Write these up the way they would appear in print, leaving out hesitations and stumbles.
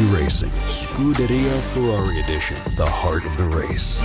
SimRacing, Scuderia Ferrari Edition, the heart of the race.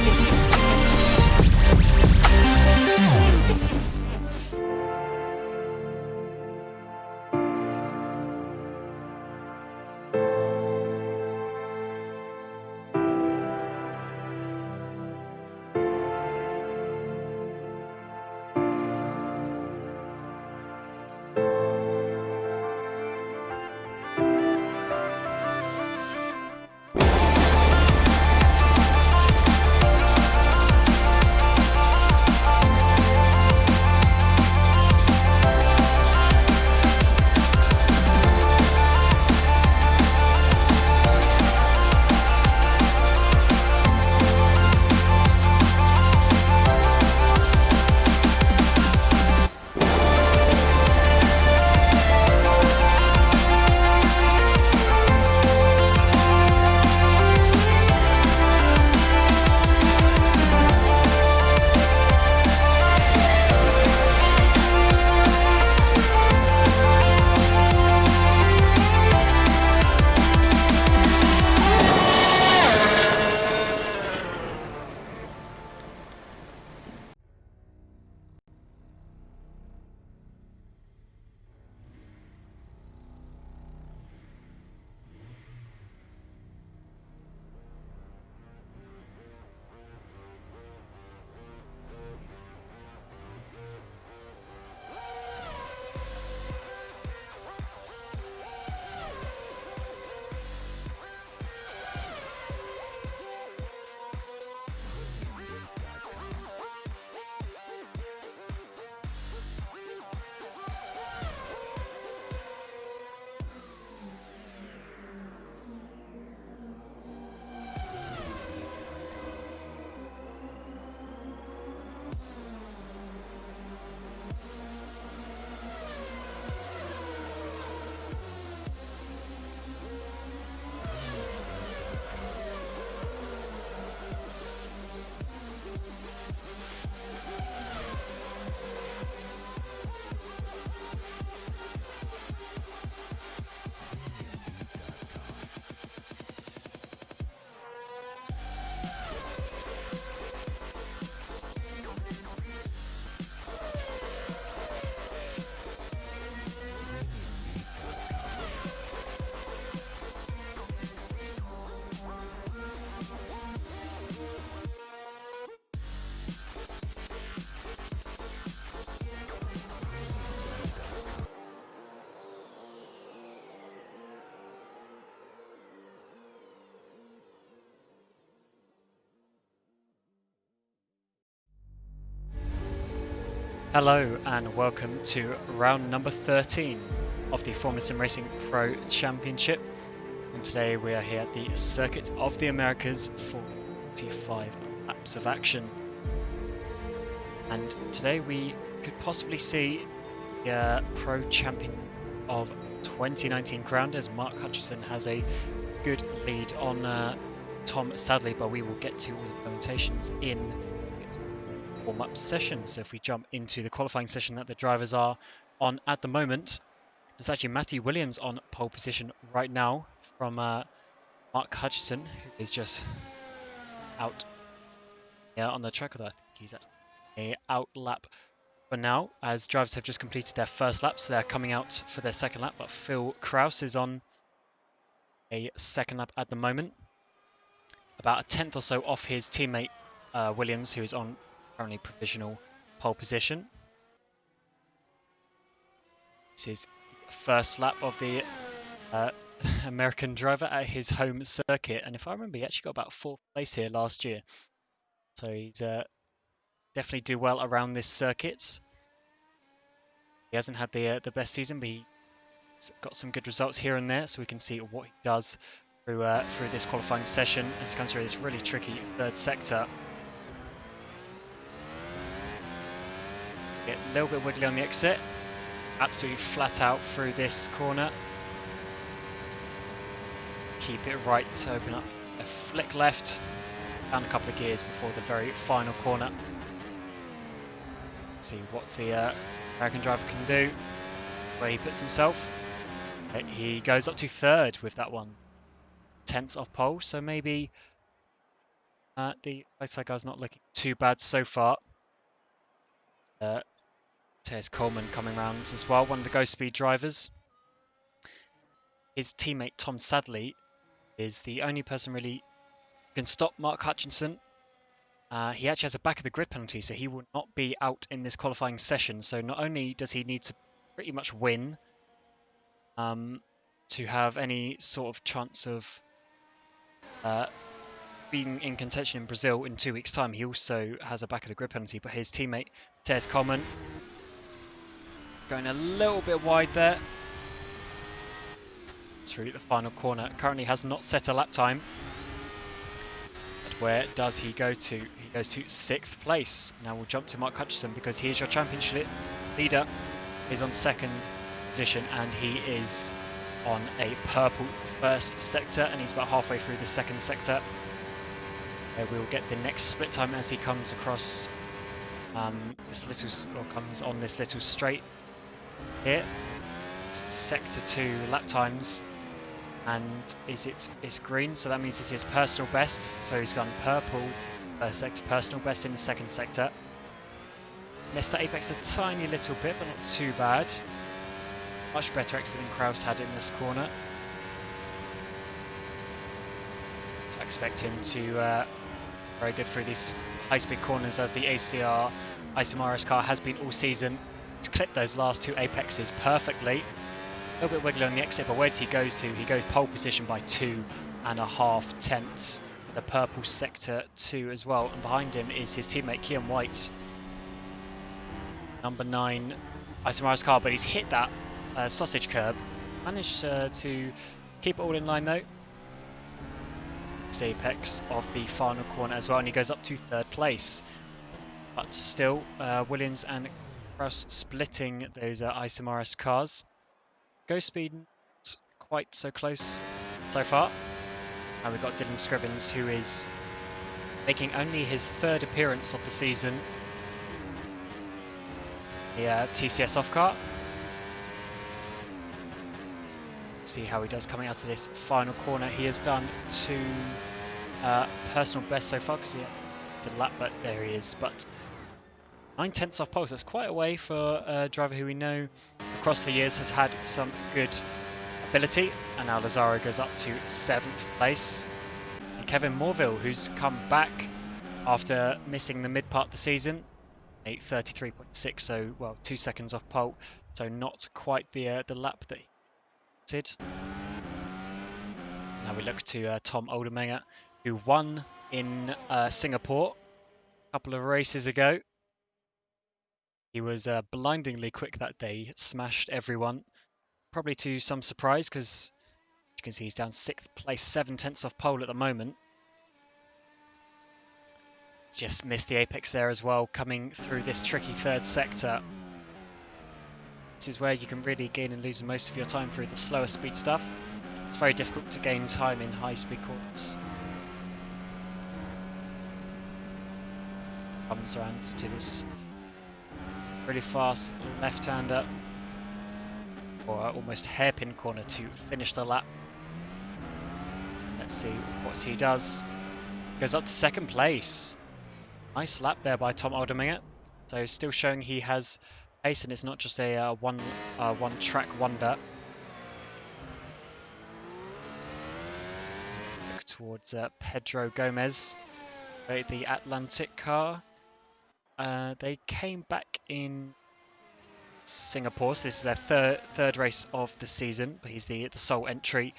Hello and welcome to round number 13 of the Formula SimRacing Pro Championship, and today we are here at the Circuit of the Americas for 45 laps of action. And today we could possibly see the Pro Champion of 2019 crowned, as Mark Hutchison has a good lead on Tom Sadley, but we will get to all the permutations in warm-up session. So if we jump into the qualifying session that the drivers are on at the moment, it's actually Matthew Williams on pole position right now from Mark Hutchison, who is just out on the track. Although I think he's at a out lap for now, as drivers have just completed their first lap, so they're coming out for their second lap. But Phil Kraus is on a second lap at the moment, about a tenth or so off his teammate Williams, who is on currently provisional pole position. This is the first lap of the American driver at his home circuit, and if I remember, he actually got about 4th place here last year, so he's definitely do well around this circuit. He hasn't had the best season, but he's got some good results here and there, so we can see what he does through this qualifying session as he comes through this really tricky third sector. Get a little bit wiggly on the exit, absolutely flat out through this corner. Keep it right to open up a flick left, down a couple of gears before the very final corner. See what the American driver can do, where he puts himself. He goes up to third with that one. tenths off pole, so maybe the outside guy's not looking too bad so far. There's Coleman coming around as well, one of the Ghost Speed drivers. His teammate Tom Sadley is the only person really who can stop Mark Hutchinson. He actually has a back of the grid penalty, so he will not be out in this qualifying session. So not only does he need to pretty much win to have any sort of chance of being in contention in Brazil in 2 weeks' time, he also has a back of the grid penalty. But his teammate Tez Coleman going a little bit wide there through the final corner. Currently has not set a lap time. But where does he go to? He goes to 6th place. Now we'll jump to Mark Hutchinson because he is your championship leader. He's on 2nd position and he is on a purple first sector, and he's about halfway through the 2nd sector. We'll get the next split time as he comes across comes on this little straight here. It's sector 2 lap times, and it's green, so that means it's his personal best. So he's gone purple first sector, personal best in the 2nd sector. Missed that apex a tiny little bit, but not too bad. Much better exit than Kraus had in this corner. So I expect him to very good through these high-speed corners, as the ACR SimRacing car has been all season. He's clipped those last 2 apexes perfectly. A little bit wiggly on the exit, but where does he go to? He goes pole position by 2.5 tenths. The purple sector 2 as well, and behind him is his teammate Kean White, number 9 SimRacing car, but he's hit that sausage curb. Managed to keep it all in line though. Apex of the final corner as well, and he goes up to 3rd place. But still, Williams and Kraus splitting those SimRacing cars. Ghost Speed quite so close so far. And we've got Dylan Scrivens, who is making only his 3rd appearance of the season. The TCS off car. See how he does coming out of this final corner. He has done 2 personal best so far because he did a lap, but there he is. But 9 tenths off pole, so that's quite a way for a driver who we know across the years has had some good ability. And now Lazaro goes up to 7th place. And Kevin Morville, who's come back after missing the mid part of the season, 8:33.6, so well 2 seconds off pole, so not quite the lap that he did. Now we look to Tom Oldermenger, who won in Singapore a couple of races ago. He was blindingly quick that day, smashed everyone, probably to some surprise because you can see he's down 6th place, 7 tenths off pole at the moment. Just missed the apex there as well, coming through this tricky 3rd sector. This is where you can really gain and lose most of your time through the slower speed stuff. It's very difficult to gain time in high speed corners. Comes around to this really fast left-hander, or almost hairpin corner to finish the lap. Let's see what he does. Goes up to 2nd place. Nice lap there by Tom Oldermenger. So still showing he has pace, and it's not just a one track wonder. Look towards Pedro Gomez, the Atlantic car. They came back in Singapore, so this is their third race of the season, but he's the sole entry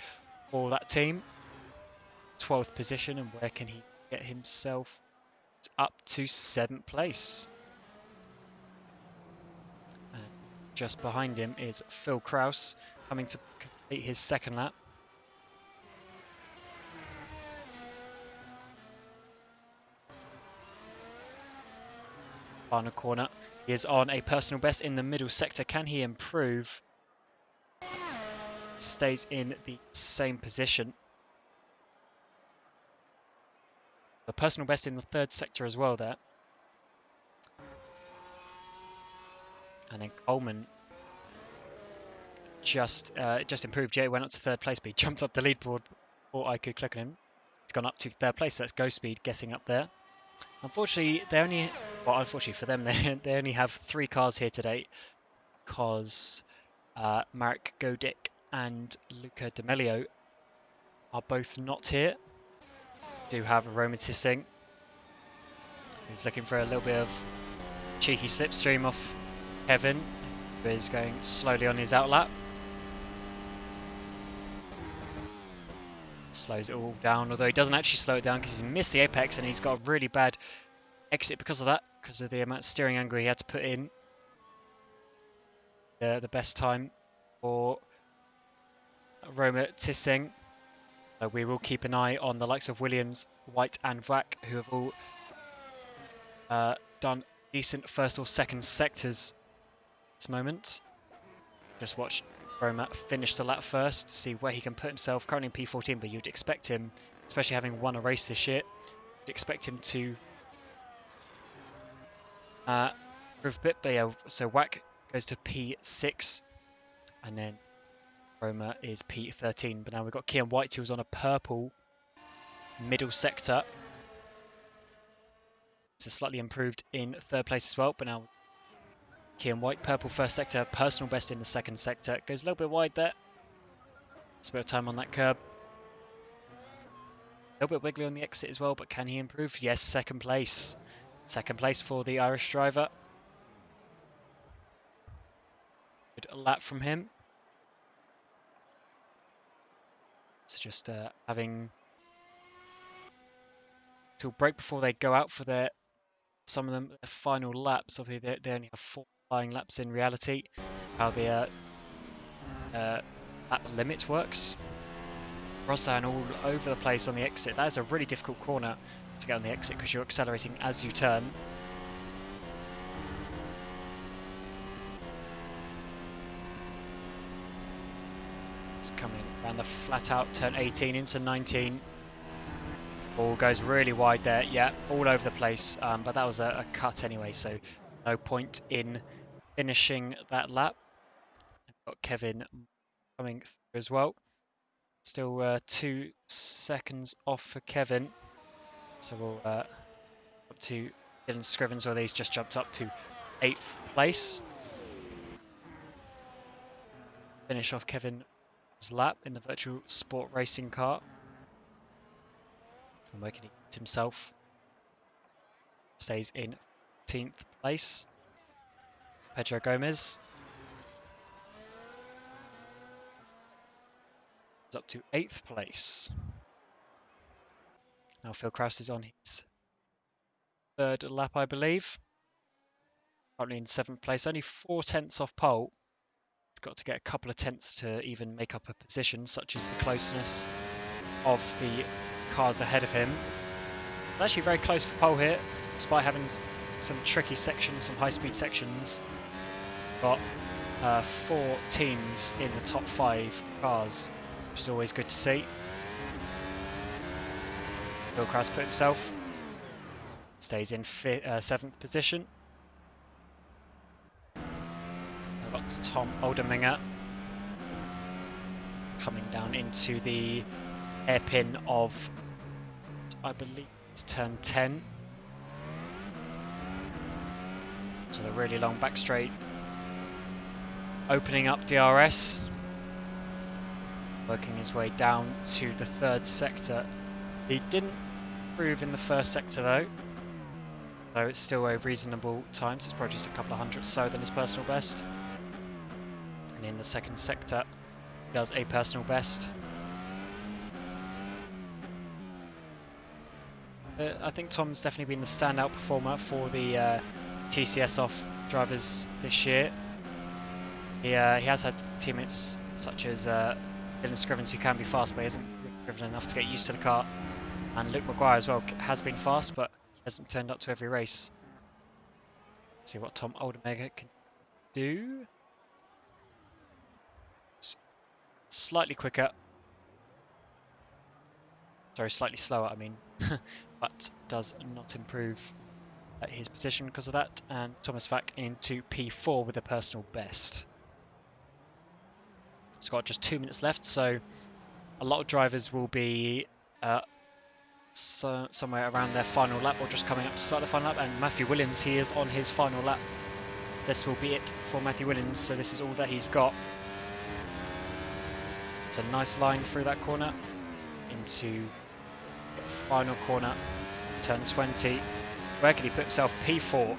for that team. 12th position, and where can he get himself up to 7th place? And just behind him is Phil Kraus, coming to complete his 2nd lap. Final corner. He is on a personal best in the middle sector. Can he improve? Stays in the same position. The personal best in the 3rd sector as well there. And then Coleman just improved. Yeah, he went up to 3rd place, but he jumped up the leaderboard before I could click on him. He's gone up to 3rd place. That's Go Speed getting up there. Unfortunately, unfortunately for them, they only have 3 cars here today because Marek Godic and Luca D'Amelio are both not here. We do have Roman Sissing, who's looking for a little bit of cheeky slipstream off Kevin, who is going slowly on his outlap. Slows it all down, although he doesn't actually slow it down because he's missed the apex and he's got a really bad exit because of that, because of the amount of steering angle he had to put in. The best time for Roma Tissing. So we will keep an eye on the likes of Williams, White and Vac, who have all done decent 1st or 2nd sectors at this moment. Just watch Roma finish the lap first, see where he can put himself. Currently in P14, but you'd expect him, especially having won a race this year, you'd expect him to improve a bit. But yeah, so Wack goes to P6, and then Roma is P13. But now we've got Kian White, who's on a purple middle sector. So slightly improved in 3rd place as well, but now Kian White, purple 1st sector, personal best in the 2nd sector. Goes a little bit wide there. It's a bit of time on that curb. A little bit wiggly on the exit as well, but can he improve? Yes, 2nd place. 2nd place for the Irish driver. Good lap from him. So just having to break before they go out for some of them their final laps. Obviously, they only have 4 flying laps in reality. How the lap limit works. Rosdan all over the place on the exit. That is a really difficult corner to get on the exit because you're accelerating as you turn. It's coming around the flat out turn 18 into 19. Ball goes really wide there. Yeah, all over the place. But that was a cut anyway, so no point in finishing that lap. We've got Kevin coming through as well. Still 2 seconds off for Kevin. So we'll up to Dylan Scrivens, where he's just jumped up to 8th place. Finish off Kevin's lap in the virtual sport racing car. From where can he get himself? Stays in 14th place. Pedro Gomez is up to 8th place. Now Phil Kraus is on his 3rd lap, I believe. Currently in 7th place, only 4 tenths off pole. He's got to get a couple of tenths to even make up a position, such as the closeness of the cars ahead of him. It's actually very close for pole here, despite having some tricky sections, some high-speed sections. Got 4 teams in the top 5 cars, which is always good to see. Phil Kraus put himself. Stays in 7th position. I've got Tom Olderminger coming down into the hairpin of, I believe it's turn 10. So the really long back straight. Opening up DRS. Working his way down to the 3rd sector. He didn't improve in the 1st sector though. So it's still a reasonable time, so it's probably just a couple of hundredths slower than his personal best. And in the 2nd sector, he does a personal best. I think Tom's definitely been the standout performer for the TCS off drivers this year. He has had teammates such as Dylan Scrivens, who can be fast, but he hasn't driven enough to get used to the car. And Luke Maguire as well has been fast, but hasn't turned up to every race. Let's see what Tom Oldermega can do. Slightly quicker. Sorry, slightly slower, I mean. But does not improve his position because of that. And Thomas Vac into P4 with a personal best. He's got just 2 minutes left, so a lot of drivers will be somewhere around their final lap or just coming up to start the final lap, and Matthew Williams, he is on his final lap. This will be it for Matthew Williams, so this is all that he's got. It's a nice line through that corner into the final corner, turn 20. Where can he put himself? P4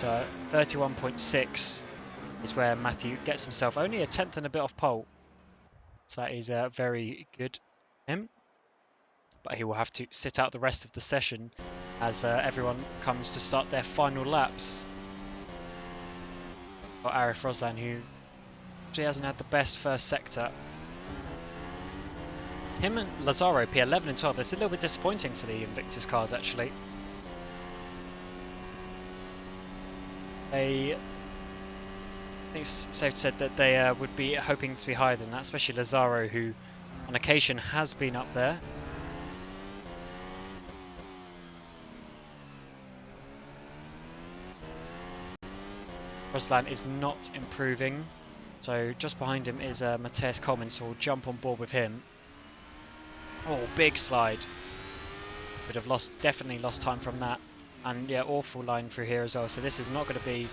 to 31.6 is where Matthew gets himself, only a tenth and a bit off pole. So that is very good for him. But he will have to sit out the rest of the session as everyone comes to start their final laps. Got Arif Roslan, who actually hasn't had the best first sector. Him and Lazaro, P11 and 12. It's a little bit disappointing for the Invictus cars, actually. I think it's safe to say that they would be hoping to be higher than that, especially Lazaro, who on occasion has been up there. Roslan is not improving, so just behind him is Matthias Coleman, so we'll jump on board with him. Oh, big slide. Would have definitely lost time from that. And yeah, awful line through here as well, so this is not going to be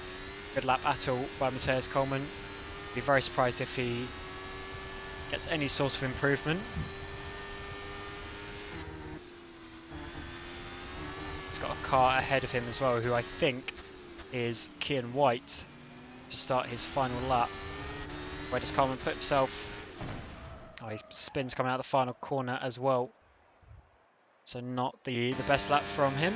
a good lap at all by Matthias Coleman. Be very surprised if he gets any sort of improvement. He's got a car ahead of him as well, who I think is Kian White, to start his final lap. Where does Coleman put himself? Oh, his spin's coming out of the final corner as well. So not the best lap from him.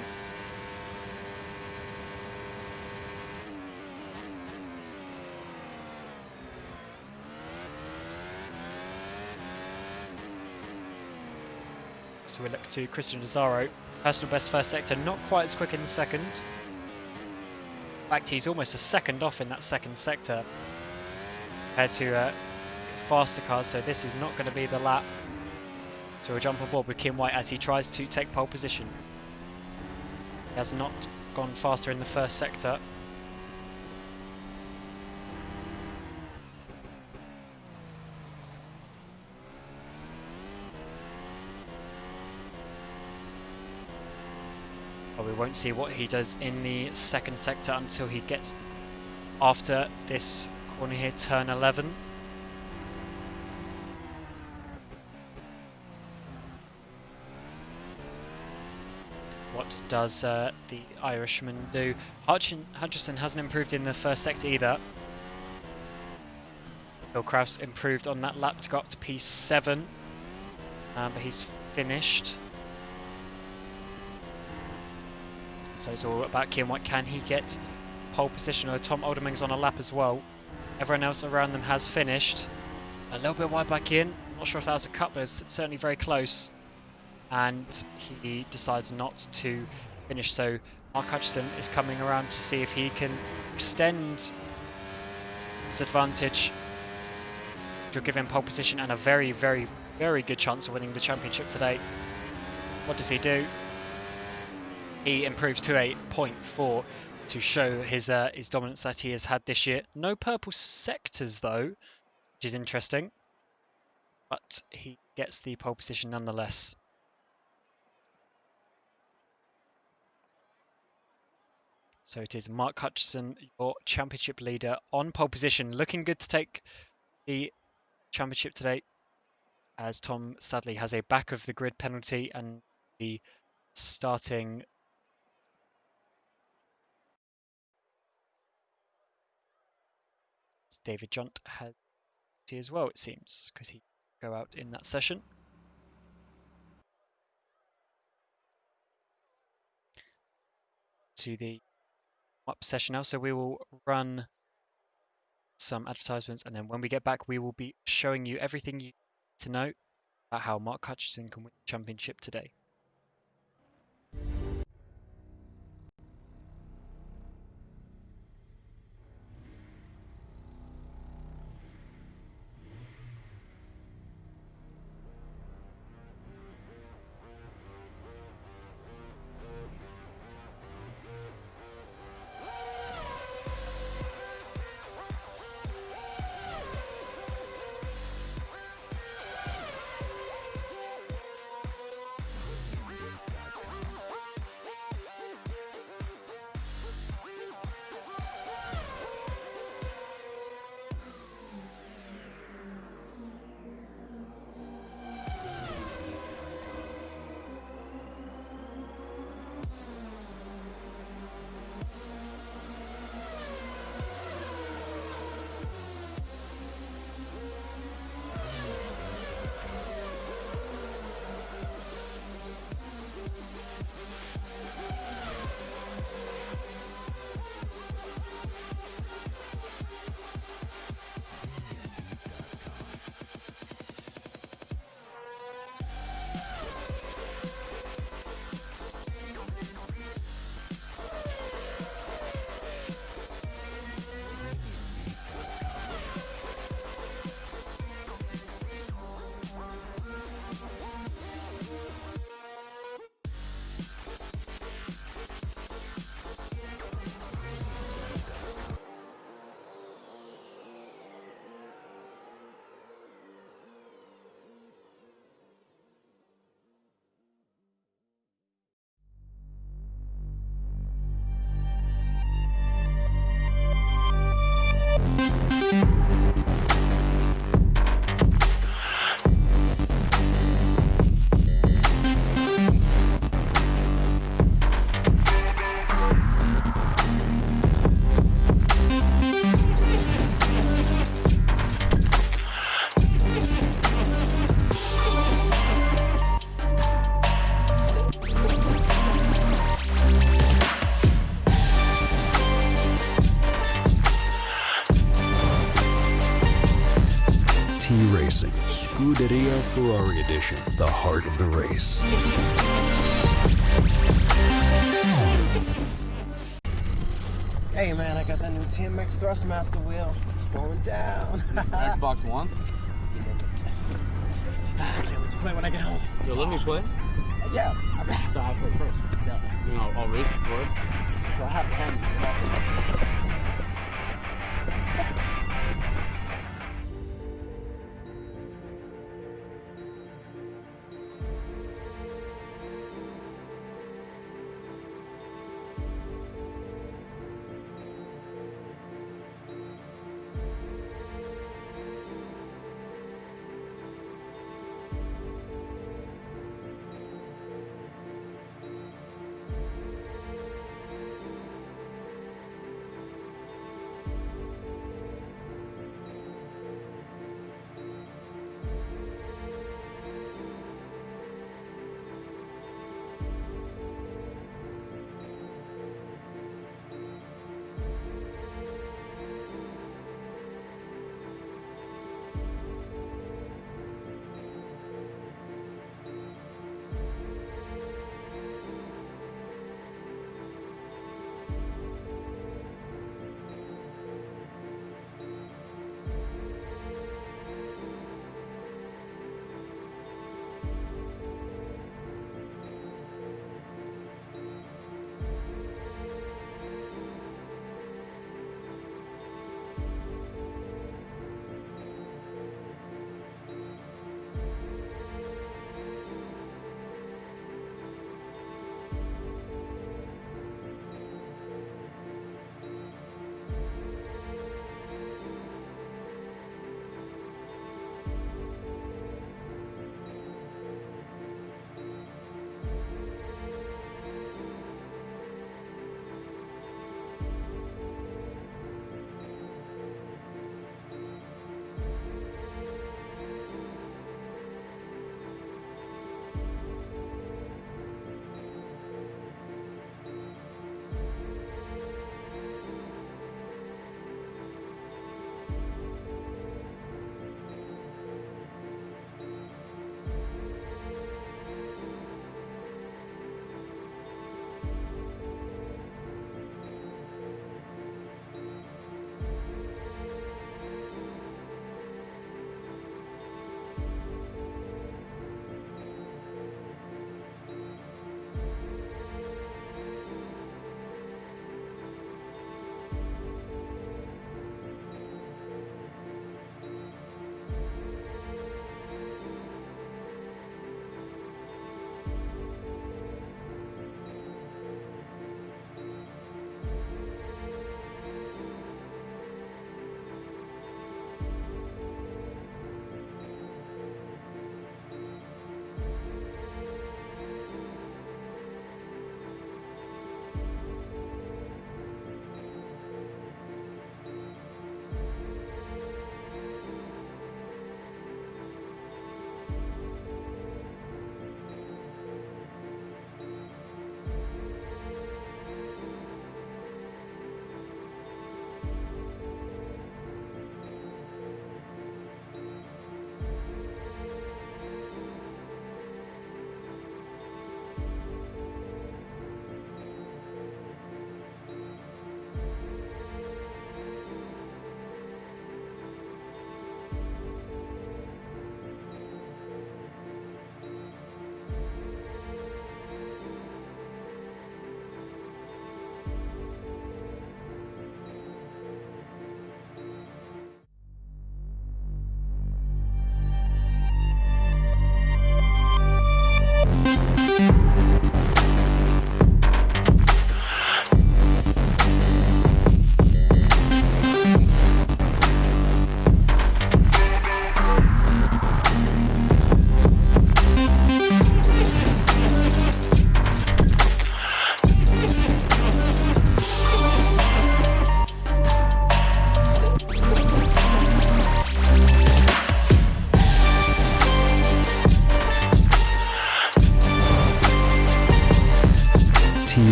So we look to Christian Lazaro. Personal best first sector, not quite as quick in the second. In fact, he's almost a second off in that second sector compared to faster cars, so this is not going to be the lap. So we'll jump on board with Kim White as he tries to take pole position. He has not gone faster in the first sector. But we won't see what he does in the second sector until he gets after this corner here, turn 11. What does the Irishman do? Hutchison hasn't improved in the first sector either. Bill Kraus improved on that lap to go up to P7, but he's finished. So it's all about Kian White. Can he get pole position? Or Tom Alderming's on a lap as well. Everyone else around them has finished. A little bit wide back in. Not sure if that was a cut, but it's certainly very close. And he decides not to finish. So Mark Hutchison is coming around to see if he can extend his advantage, which will give him pole position and a very, very, very good chance of winning the championship today. What does he do? He improves to a 0.4 to show his dominance that he has had this year. No purple sectors though, which is interesting. But he gets the pole position nonetheless. So it is Mark Hutchison, your championship leader, on pole position. Looking good to take the championship today, as Tom sadly has a back of the grid penalty and the starting David Junt has as well, it seems, because he go out in that session. To the up session now, so we will run some advertisements, and then when we get back we will be showing you everything you need to know about how Mark Hutchison can win the championship today. Scuderia Ferrari Edition, the heart of the race. Hey man, I got that new TMX Thrustmaster wheel. It's going down. Xbox One? I can't wait to play when I get home. Yo, let me play. Yeah, I mean, after I play first. Yeah. You know, I'll race you for it. So I have a hand.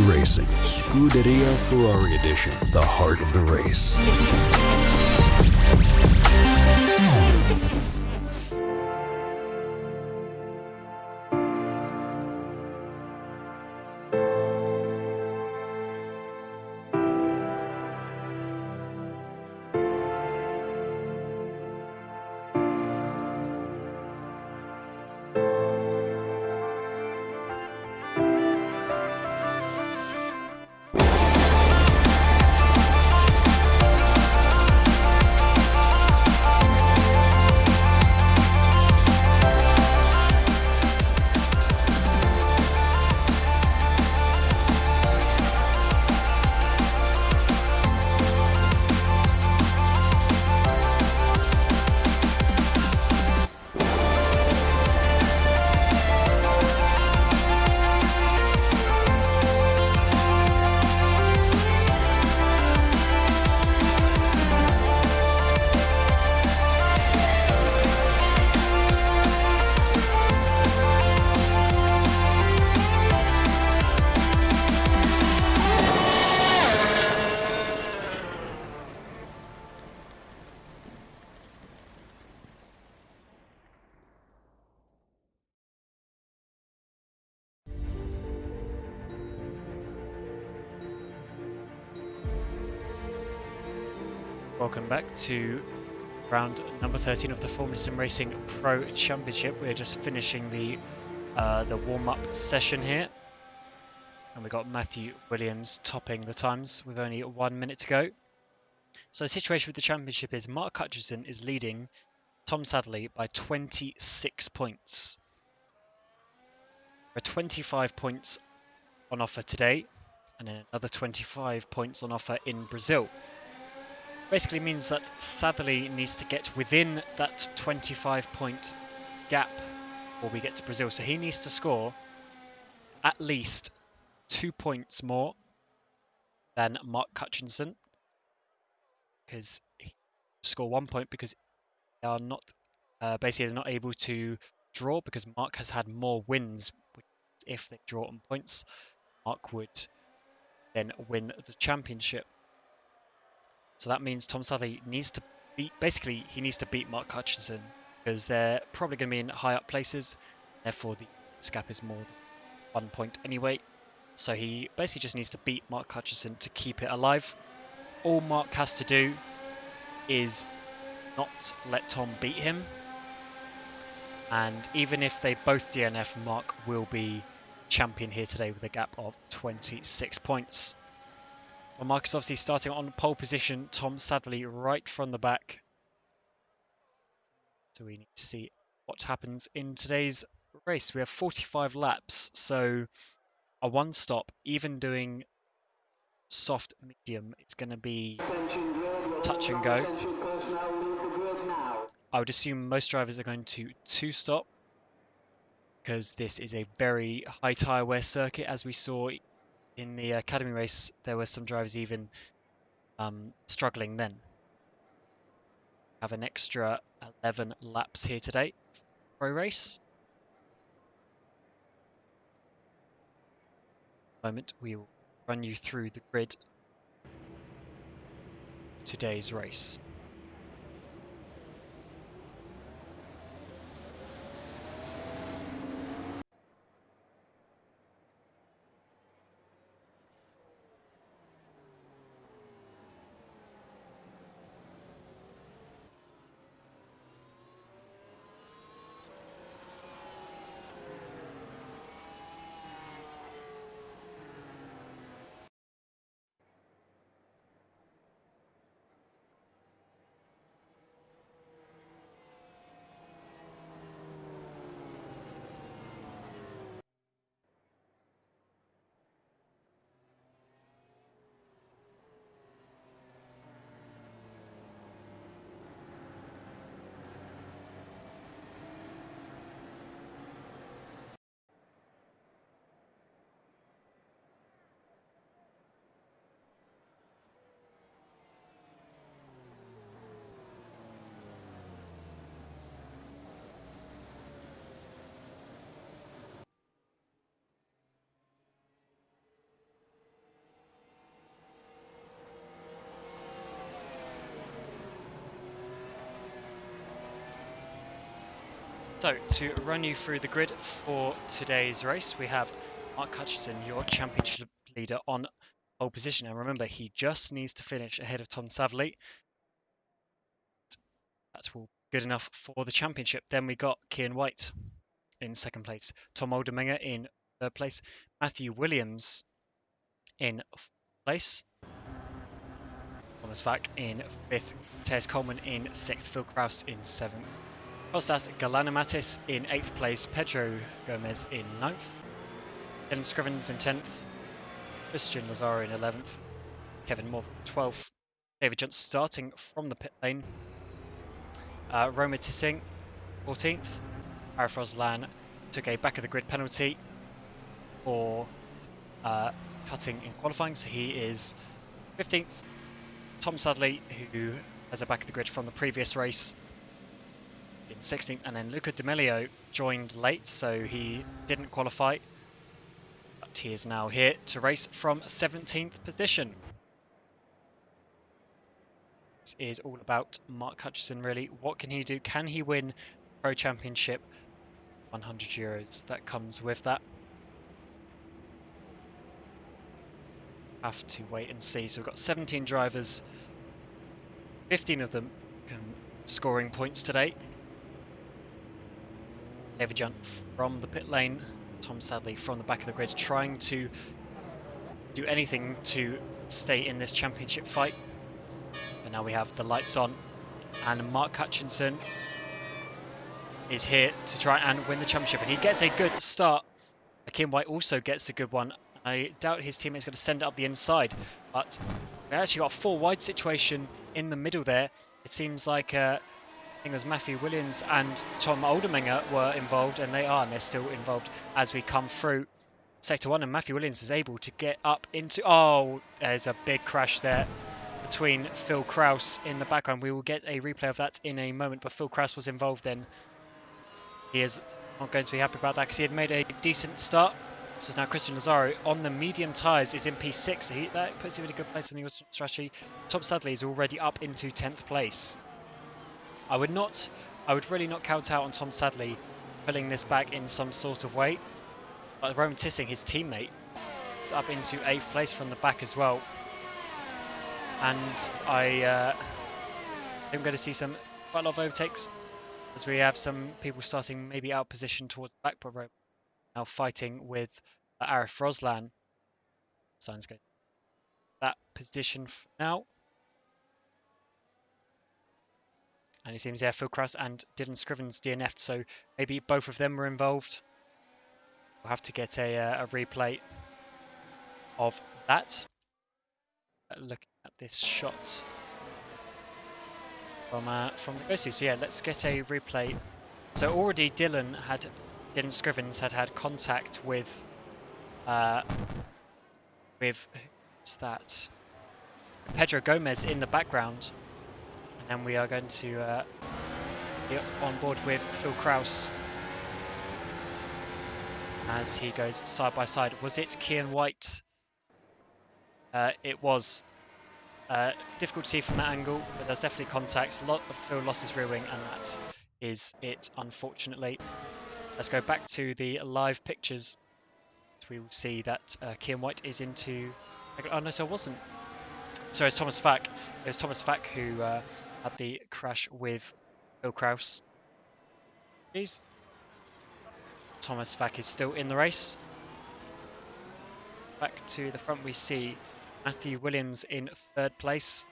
Racing, Scuderia Ferrari Edition, the heart of the race. Welcome back to round number 13 of the Formula SimRacing Pro Championship. We're just finishing the warm-up session here, and we got Matthew Williams topping the times with only 1 minute to go. So the situation with the championship is Mark Hutchison is leading Tom Sadley by 26 points. There are 25 points on offer today, and then another 25 points on offer in Brazil. Basically means that Sadley needs to get within that 25-point gap before we get to Brazil. So he needs to score at least 2 points more than Mark Hutchinson, because he score 1 point because they are not basically they're not able to draw because Mark has had more wins. If they draw on points, Mark would then win the championship. So that means Tom Sadley needs to beat Mark Hutchinson, because they're probably going to be in high up places. Therefore, the gap is more than 1 point anyway. So he basically just needs to beat Mark Hutchinson to keep it alive. All Mark has to do is not let Tom beat him. And even if they both DNF, Mark will be champion here today with a gap of 26 points. Well, Mark is obviously starting on pole position. Tom Sadley right from the back. So we need to see what happens in today's race. We have 45 laps, so a one stop, even doing soft medium, it's going to be touch and go. I would assume most drivers are going to two stop, because this is a very high tyre wear circuit. As we saw in the academy race, there were some drivers even struggling then. Have an extra 11 laps here today. Pro race. Moment we will run you through the grid. Today's race. So, to run you through the grid for today's race, we have Mark Hutchison, your championship leader, on pole position. And remember, he just needs to finish ahead of Tom Sadley. That will be good enough for the championship. Then we got Kian White in second place, Tom Oldermenger in third place, Matthew Williams in fourth place, Thomas Vack in fifth, Tess Coleman in sixth, Phil Kraus in seventh, Kostas Galanamatis in 8th place, Pedro Gomez in 9th, Dylan Scrivens in 10th, Christian Lazaro in 11th, Kevin Moore 12th, David Johnson starting from the pit lane, Roma Tissing 14th, Arif Roslan took a back of the grid penalty for cutting in qualifying, so he is 15th, Tom Sadley, who has a back of the grid from the previous race, in 16th, and then Luca D'Amelio joined late, so he didn't qualify, but he is now here to race from 17th position. This is all about Mark Hutchison, really. What can he do? Can he win Pro Championship? €100 that comes with that. Have to wait and see. So we've got 17 drivers 15 of them scoring points today. David Junt from the pit lane, Tom Sadley from the back of the grid, trying to do anything to stay in this championship fight. But now we have the lights on, and Mark Hutchinson is here to try and win the championship, and he gets a good start. Kim White also gets a good one. I doubt his teammate's going to send it up the inside, but we actually got a 4 wide situation in the middle there. It seems like I think it was Matthew Williams and Tom Oldermenger were involved, and they're still involved as we come through Sector 1, and Matthew Williams is able to get up into... Oh, there's a big crash there between Phil Kraus in the background. We will get a replay of that in a moment, but Phil Kraus was involved then. He is not going to be happy about that because he had made a decent start. So now Christian Lazaro on the medium tyres is in P6, so that puts him in a good place on the strategy. Tom Sadley is already up into 10th place. I would really not count out on Tom Sadley pulling this back in some sort of way. But Roman Tissing, his teammate, is up into 8th place from the back as well. And I'm going to see quite a lot of overtakes as we have some people starting maybe out position towards the back, but Roman now fighting with Arif Roslan. Sounds good. That position for now. And it seems, yeah, Phil Kraus and Dylan Scrivens DNF'd, so maybe both of them were involved. We'll have to get a replay of that. Looking at this shot from the ghosties. So yeah, let's get a replay. So already Dylan Scrivens had contact with who's that? Pedro Gomez in the background, and then we are going to be on board with Phil Kraus as he goes side by side. Was it Kian White? It was. Difficult to see from that angle, but there's definitely contact. A lot of Phil lost his rear wing, and that is it, unfortunately. Let's go back to the live pictures. We will see that Kian White is into... Oh no, so it wasn't. Sorry, it's Thomas Fack. It was Thomas Fack who had the crash with Phil Kraus. Please. Thomas Fack is still in the race. Back to the front, we see Matthew Williams in 3rd place,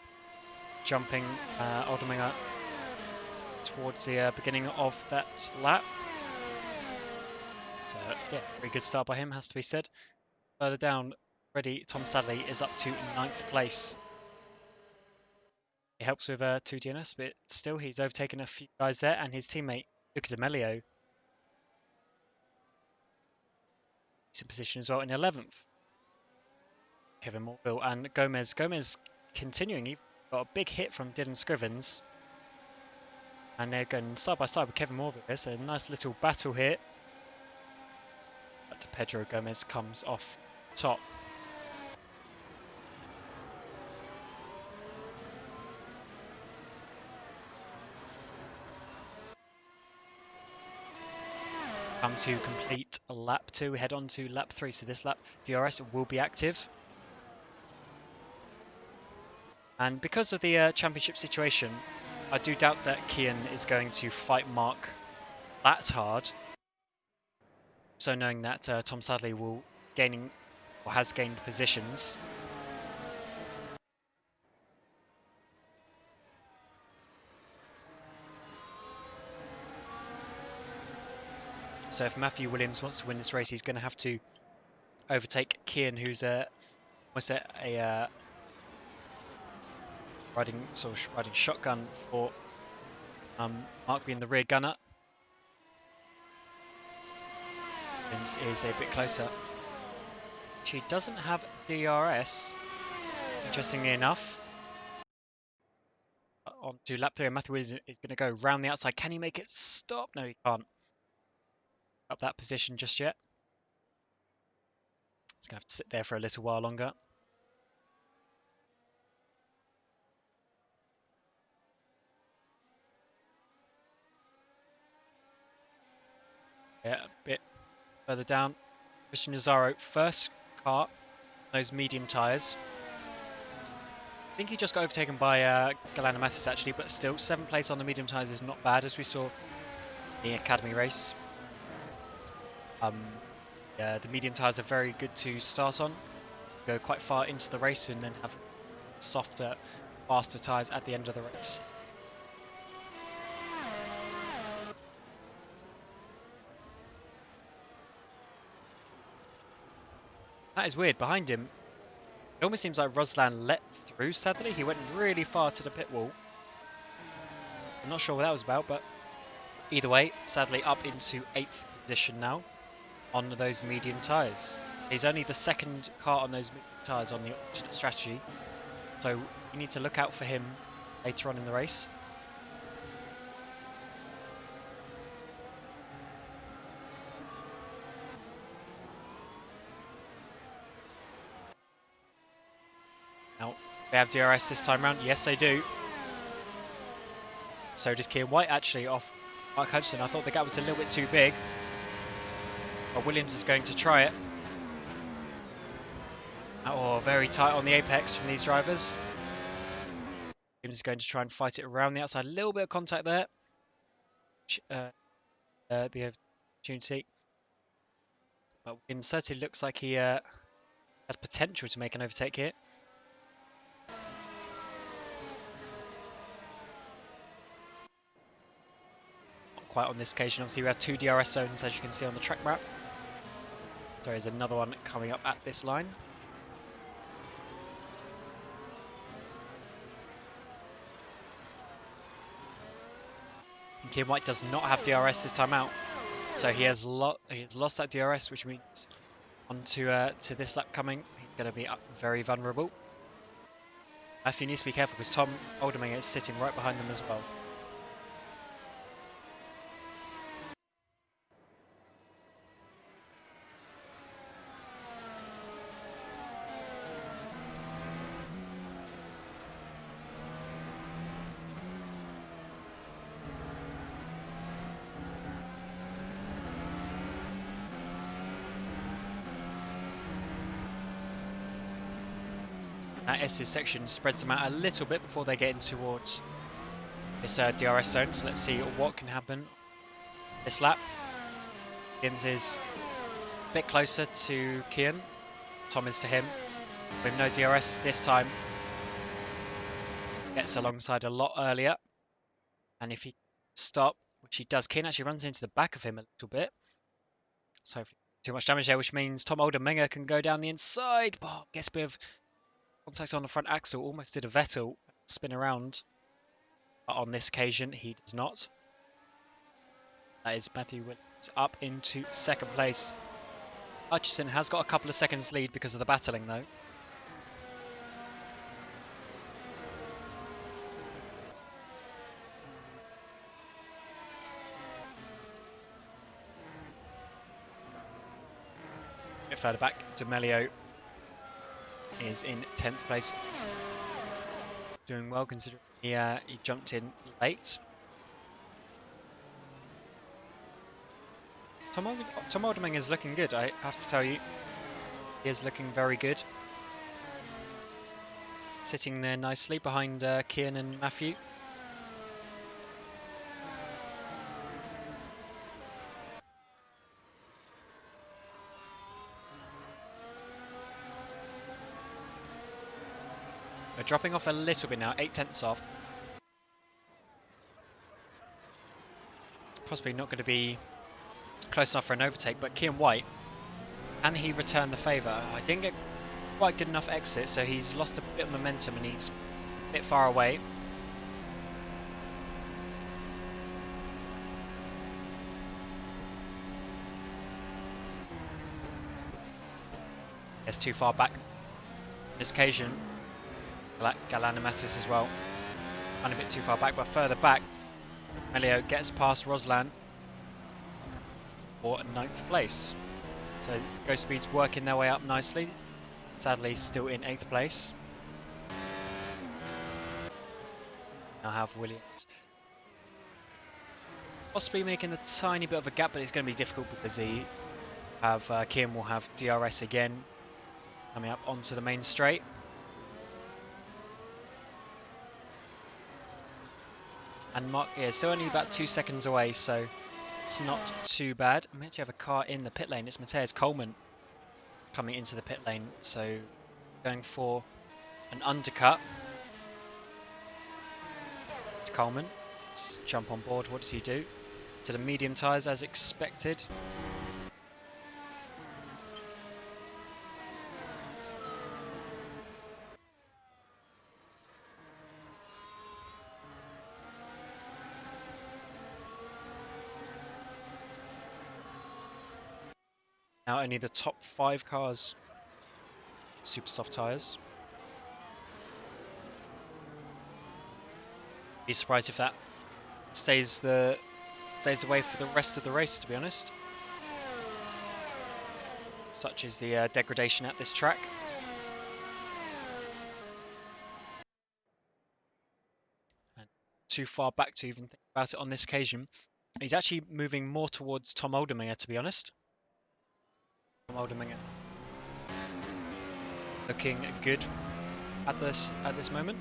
jumping Oldermenger towards the beginning of that lap. So, yeah, very good start by him, has to be said. Further down, Tom Sadley is up to 9th place. It helps with 2 DNS, but still he's overtaken a few guys there, and his teammate Luca D'Amelio is in position as well in 11th. Kevin Morville and Gomez. Gomez continuing. He got a big hit from Dylan Scrivens. And they're going side by side with Kevin Morville. There's a nice little battle here. But Pedro Gomez comes off top. Come to complete lap 2. We head on to lap 3. So this lap, DRS will be active. And because of the championship situation, I do doubt that Kian is going to fight Mark that hard. So knowing that Tom Sadley has gained positions. So if Matthew Williams wants to win this race, he's going to have to overtake Kian, who's riding shotgun for Mark being the rear gunner. Williams is a bit closer. She doesn't have DRS, interestingly enough. On to lap 3, Matthew Williams is going to go round the outside. Can he make it stop? No, he can't. Up that position just yet. He's going to have to sit there for a little while longer. Yeah, a bit further down. Christian Lazaro, first car, those medium tyres. I think he just got overtaken by Galana Mattis actually, but still 7th place on the medium tyres is not bad, as we saw in the Academy race. Yeah, the medium tyres are very good to start on, go quite far into the race and then have softer, faster tyres at the end of the race. That is weird. Behind him, it almost seems like Ruslan let through Sadly. He went really far to the pit wall. I'm not sure what that was about, but either way, Sadly up into 8th position now on those medium tyres. So he's only the 2nd car on those medium tyres on the alternate strategy. So you need to look out for him later on in the race. Now, they have DRS this time round. Yes, they do. So does Kian White actually off Mark Hutchison. I thought the gap was a little bit too big. But Williams is going to try it. Oh, very tight on the apex from these drivers. Williams is going to try and fight it around the outside. A little bit of contact there. The opportunity. But Williams certainly looks like he has potential to make an overtake here. Not quite on this occasion. Obviously, we have 2 DRS zones, as you can see on the track map. There is another one coming up at this line. And Kian White does not have DRS this time out, so he has lost that DRS, which means onto to this lap coming, he's going to be very vulnerable. Matthew needs to be careful because Tom Alderman is sitting right behind them as well. That S's section spreads them out a little bit before they get in towards this DRS zone. So let's see what can happen this lap. Gims is a bit closer to Kian. Tom is to him. With no DRS this time. Gets alongside a lot earlier. And if he stop, which he does, Kian actually runs into the back of him a little bit. So too much damage there, which means Tom Aldermenger can go down the inside. Oh, gets a bit of contact on the front axle, almost did a Vettel spin around, but on this occasion he does not. That is Matthew Williams up into 2nd place. Hutchison has got a couple of seconds lead because of the battling though. A bit further back, D'Amelio is in 10th place, doing well considering he jumped in late. Tom Alderman is looking good, I have to tell you. He is looking very good. Sitting there nicely behind Kian and Matthew. We're dropping off a little bit now, 8/10 off. Possibly not going to be close enough for an overtake, but Kian White, can he return the favour? I didn't get quite good enough exit, so he's lost a bit of momentum and he's a bit far away. It's too far back. This occasion, Galana Mattis as well. And a bit too far back, but further back, Melio gets past Ruslan for 9th place. So Ghost Speed's working their way up nicely. Sadly, still in 8th place. Now have Williams possibly making a tiny bit of a gap, but it's going to be difficult because Kian will have DRS again coming up onto the main straight. And Mark is still only about 2 seconds away, so it's not too bad. We actually have a car in the pit lane. It's Matthias Coleman coming into the pit lane, so going for an undercut. It's Coleman. Let's jump on board. What does he do? To the medium tyres as expected. Now only the top 5 cars, super soft tyres. Be surprised if that stays the way for the rest of the race, to be honest. Such is the degradation at this track. And too far back to even think about it on this occasion. He's actually moving more towards Tom Olderminger, to be honest. Tom Olderminger looking good at this moment.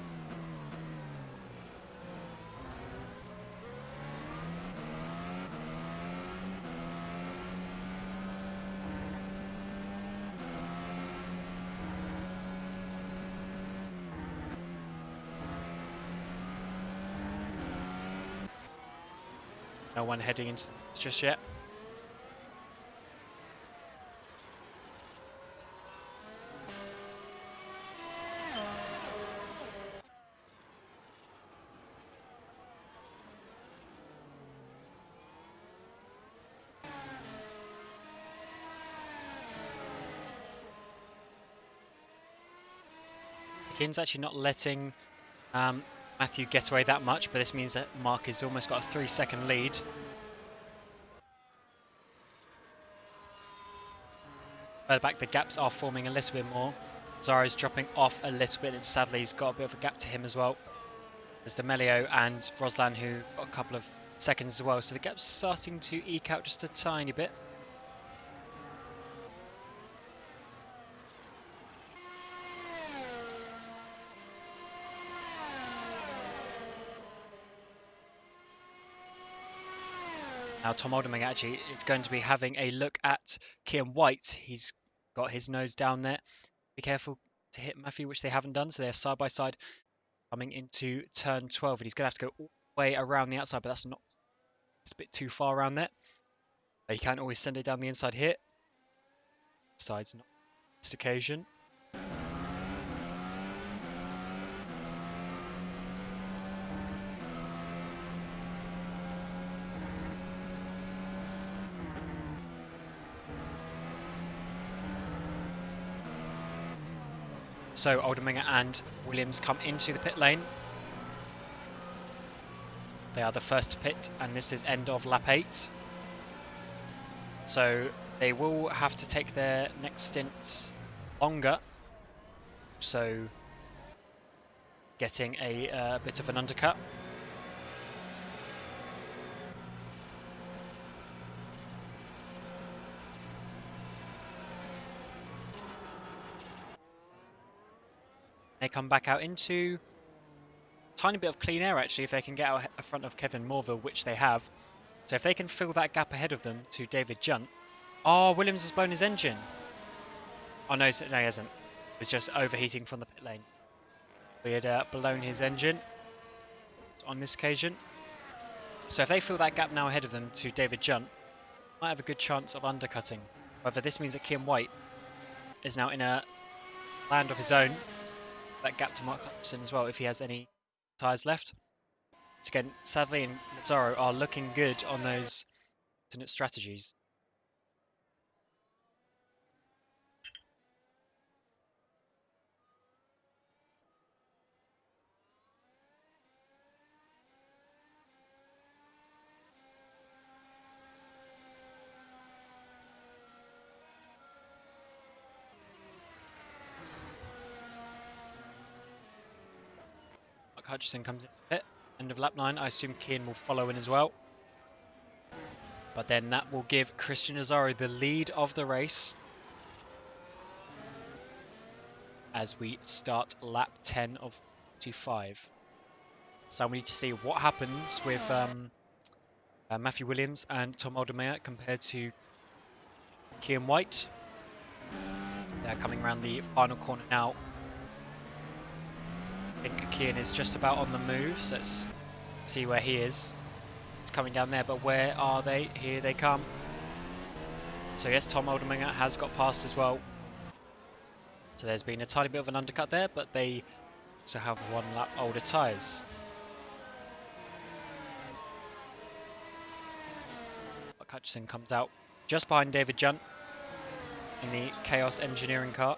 No one heading into just yet. Keane's actually not letting Matthew get away that much, but this means that Mark has almost got a 3-second lead. Further back, the gaps are forming a little bit more. Zara's dropping off a little bit, and sadly he's got a bit of a gap to him as well. There's D'Amelio and Roslan who got a couple of seconds as well, so the gap's starting to eke out just a tiny bit. Now Tom Olderminger actually is going to be having a look at Kian White. He's got his nose down there. Be careful to hit Matthew, which they haven't done, so they're side by side coming into turn 12, and he's going to have to go all the way around the outside, but that's not, it's a bit too far around there. He can't always send it down the inside here. Side's not this occasion. So Olderminger and Williams come into the pit lane. They are the first to pit, and this is end of lap 8. So they will have to take their next stints longer. So getting a bit of an undercut. They come back out into a tiny bit of clean air, actually, if they can get out in front of Kevin Morville, which they have. So if they can fill that gap ahead of them to David Junt. Oh, Williams has blown his engine. Oh, no, he hasn't. It was just overheating from the pit lane. He had blown his engine on this occasion. So if they fill that gap now ahead of them to David Junt, might have a good chance of undercutting. However, this means that Kian White is now in a land of his own. That gap to Mark Hutchinson as well, if he has any tyres left. Again, Sadly and Lazzaro are looking good on those alternate strategies. Mark Hutchinson comes in pit, end of lap 9. I assume Kian will follow in as well. But then that will give Christian Lazzaro the lead of the race as we start lap 10 of 45. So we need to see what happens with Matthew Williams and Tom Aldermeyer compared to Kian White. They're coming around the final corner now. I think Kian is just about on the move, so let's see where he is. It's coming down there, but where are they? Here they come. So yes, Tom Aldermeyer has got past as well. So there's been a tiny bit of an undercut there, but they also have 1 lap older tyres. Hutchison comes out just behind David Junt in the Chaos Engineering car.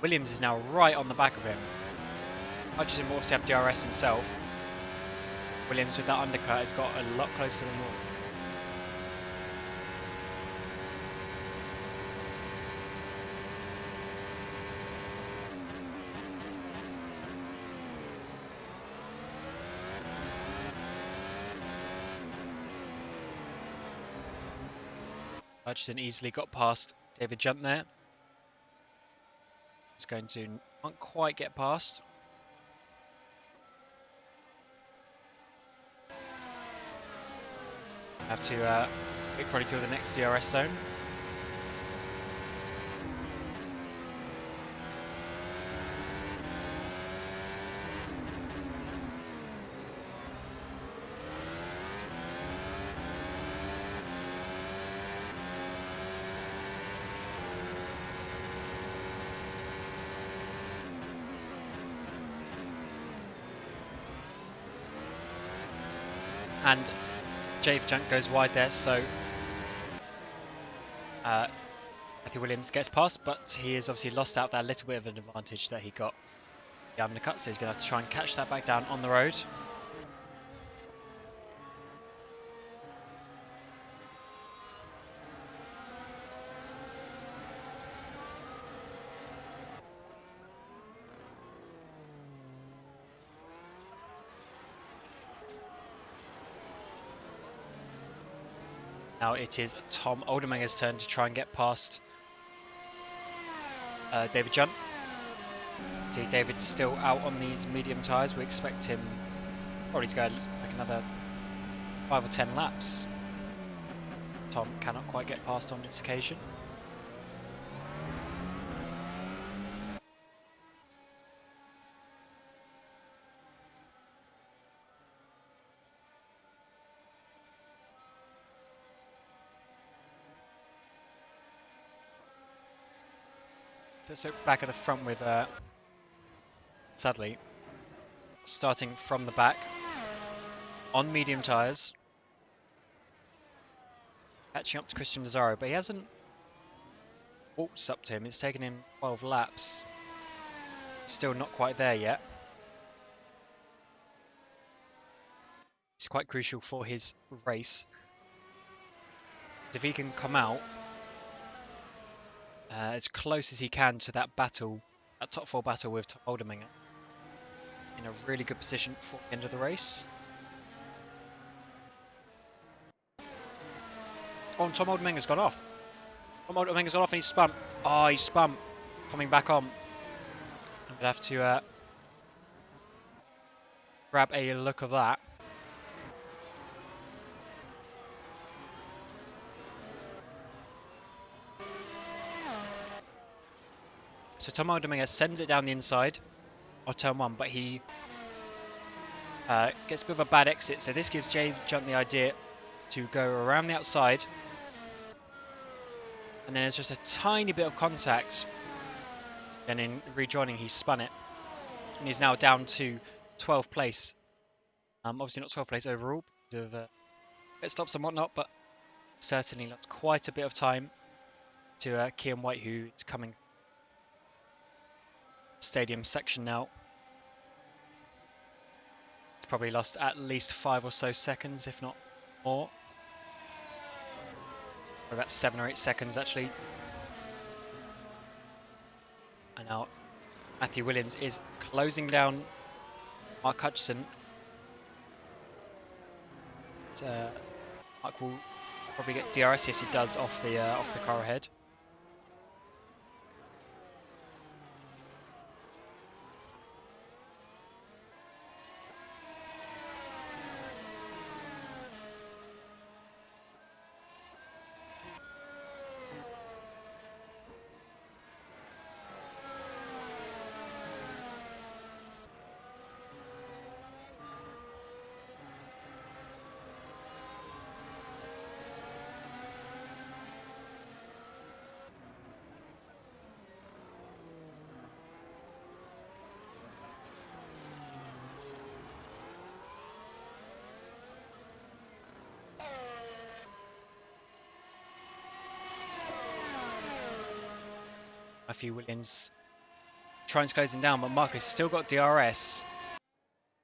Williams is now right on the back of him. Hutchison will obviously have DRS himself. Williams with that undercut has got a lot closer than normal. Hutchison easily got past David Junt there. It's going to not quite get past. Have to wait probably till the next DRS zone. And Dave Junt goes wide there, so Matthew Williams gets past, but he has obviously lost out that little bit of an advantage that he got the undercut, so he's going to have to try and catch that back down on the road. Now it is Tom Aldermeyer's turn to try and get past David Junt. See, David's still out on these medium tyres. We expect him probably to go like another 5 or 10 laps. Tom cannot quite get past on this occasion. So back at the front with Sadly, starting from the back on medium tyres, catching up to Christian Lazaro, but he hasn't waltzed up to him. It's taken him 12 laps. Still not quite there yet. It's quite crucial for his race. If he can come out as close as he can to that battle, that top 4 battle with Tom Aldermeyer, in a really good position for the end of the race. Oh, and Tom Aldermeyer's gone off. Tom Aldermeyer's gone off and he's spun. Oh, he's spun. Coming back on. I'm going to have to grab a look of that. So Tom Aldermeyer sends it down the inside of turn 1, but he gets a bit of a bad exit. So this gives Dave Junt the idea to go around the outside. And then there's just a tiny bit of contact. And in rejoining, he spun it. And he's now down to 12th place. Obviously not 12th place overall because of pit stops and whatnot, but certainly lost quite a bit of time to Kian White, who is coming stadium section now. It's probably lost at least 5 or so seconds, if not more. Or about 7 or 8 seconds actually. And now Matthew Williams is closing down Mark Hutchison. Mark will probably get DRS. Yes, he does off the car ahead. Matthew Williams trying to close him down, but Mark has still got DRS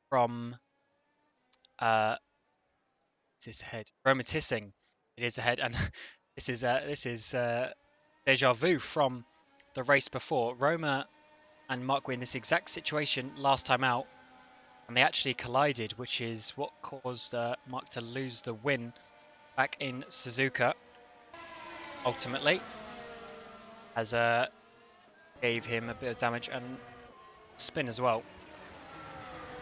from it's his head. Roma Tissing. It is ahead, and this is deja vu from the race before. Roma and Mark were in this exact situation last time out, and they actually collided, which is what caused Mark to lose the win back in Suzuka. Ultimately, as gave him a bit of damage and spin as well,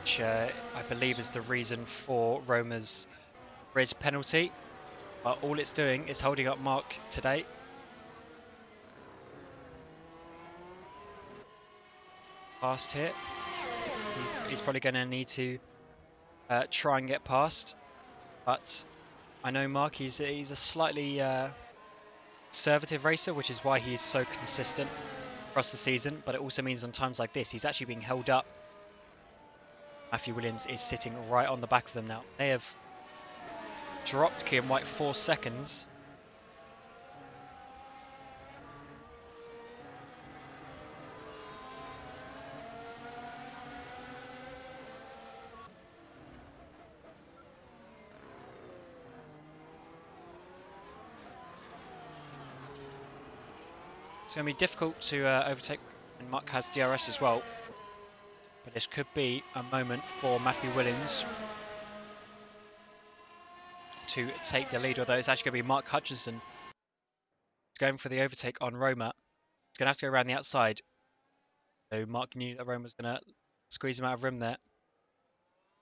which I believe is the reason for Roma's red penalty. But all it's doing is holding up Mark today. Past here. He's probably going to need to try and get past. But I know Mark, he's a slightly conservative racer, which is why he's so consistent across the season. But it also means on times like this, he's actually being held up. Matthew Williams is sitting right on the back of them now. They have dropped Kian White 4 seconds. It's going to be difficult to overtake, and Mark has DRS as well. But this could be a moment for Matthew Williams to take the lead, although it's actually going to be Mark Hutchison going for the overtake on Roma. He's going to have to go around the outside. So Mark knew that Roma was going to squeeze him out of room there.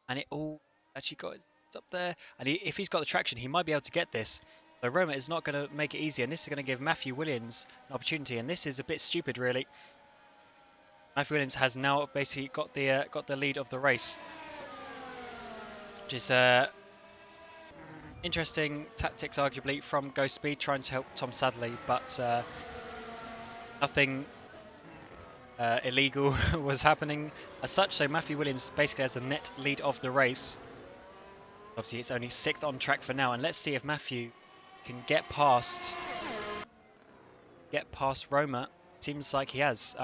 And it all actually got his up there. And if he's got the traction, he might be able to get this. So Roma is not going to make it easy, and this is going to give Matthew Williams an opportunity. And this is a bit stupid, really. Matthew Williams has now basically got the lead of the race, which is interesting tactics, arguably, from Ghost Speed trying to help Tom Sadley, but nothing illegal was happening as such. So Matthew Williams basically has the net lead of the race. Obviously, it's only 6th on track for now, and let's see if Matthew can get past Roma. Seems like he has.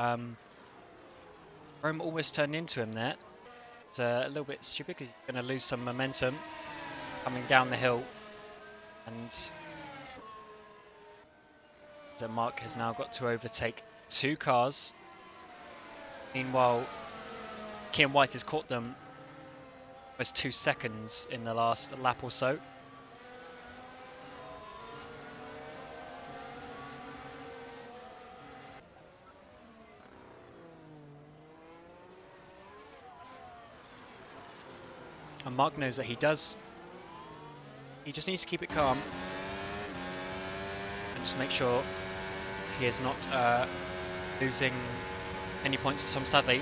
Roma almost turned into him there. It's a little bit stupid because he's going to lose some momentum coming down the hill. And so Mark has now got to overtake 2 cars. Meanwhile, Kian White has caught them almost 2 seconds in the last lap or so. And Mark knows that he does. He just needs to keep it calm and just make sure he is not losing any points to Tom Sadley.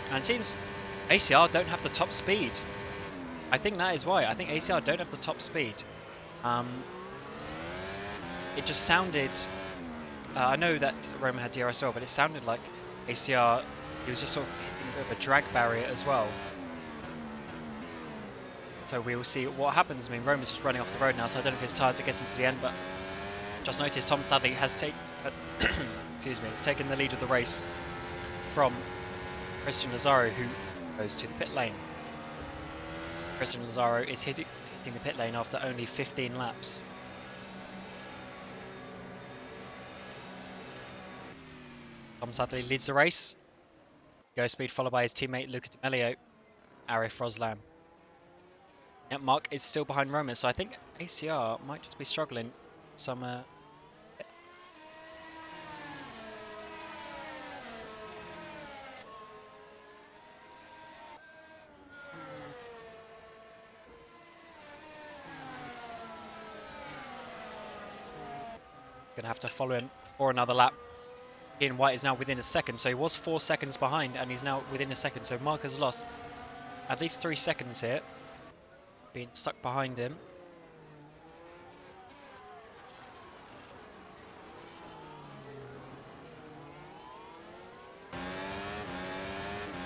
And it seems ACR don't have the top speed. I think that is why. I think ACR don't have the top speed. It just sounded... I know that Roma had DRS well, but it sounded like ACR, he was just sort of hitting a bit of a drag barrier as well. So we will see what happens. I mean, Roma's just running off the road now, so I don't know if his tyres are getting to the end, but just noticed Tom Sadley has taken the lead of the race from Christian Lazaro, who goes to the pit lane. Christian Lazaro is hitting the pit lane after only 15 laps. Tom Sadley leads the race. Go Speed followed by his teammate Luca Di Melio. Arif Roslan. Yeah, Mark is still behind Roman, so I think ACR might just be struggling some. Gonna have to follow him for another lap. Ian White is now within a second, so he was 4 seconds behind, and he's now within a second. So Mark has lost at least 3 seconds here, being stuck behind him.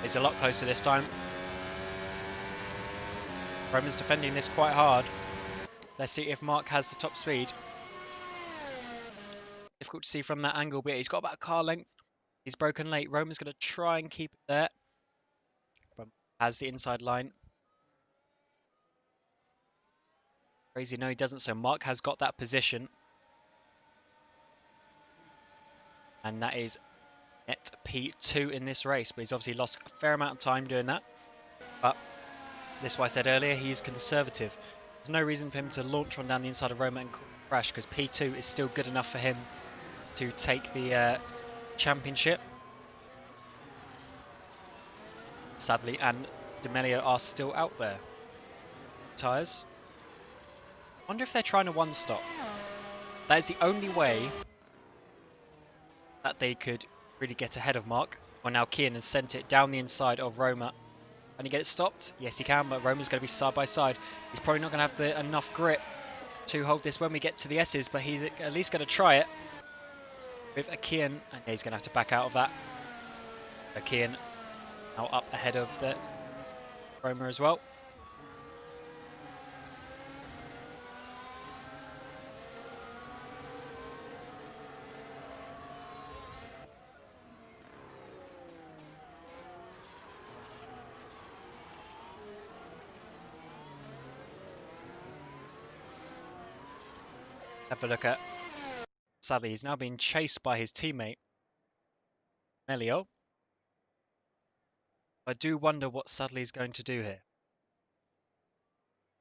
He's a lot closer this time. Roman's defending this quite hard. Let's see if Mark has the top speed. Difficult to see from that angle, but he's got about a car length. He's broken late. Roman's going to try and keep it there. But has the inside line. Crazy, no he doesn't. So Mark has got that position. And that is net P2 in this race. But he's obviously lost a fair amount of time doing that. But this is why I said earlier, he's conservative. There's no reason for him to launch one down the inside of Roman and crash, because P2 is still good enough for him to take the championship. Sadly, and D'Amelio are still out there. Tyres. Wonder if they're trying to one-stop. That is the only way that they could really get ahead of Mark. Well, now Kian has sent it down the inside of Roma. Can he get it stopped? Yes, he can, but Roma's going to be side by side. He's probably not going to have enough grip to hold this when we get to the S's, but he's at least going to try it with a Kian, and he's going to have to back out of that. A Kian now up ahead of the Roma as well. Have a look at. Sadly, he's now being chased by his teammate, Melio. I do wonder what Sadly is going to do here.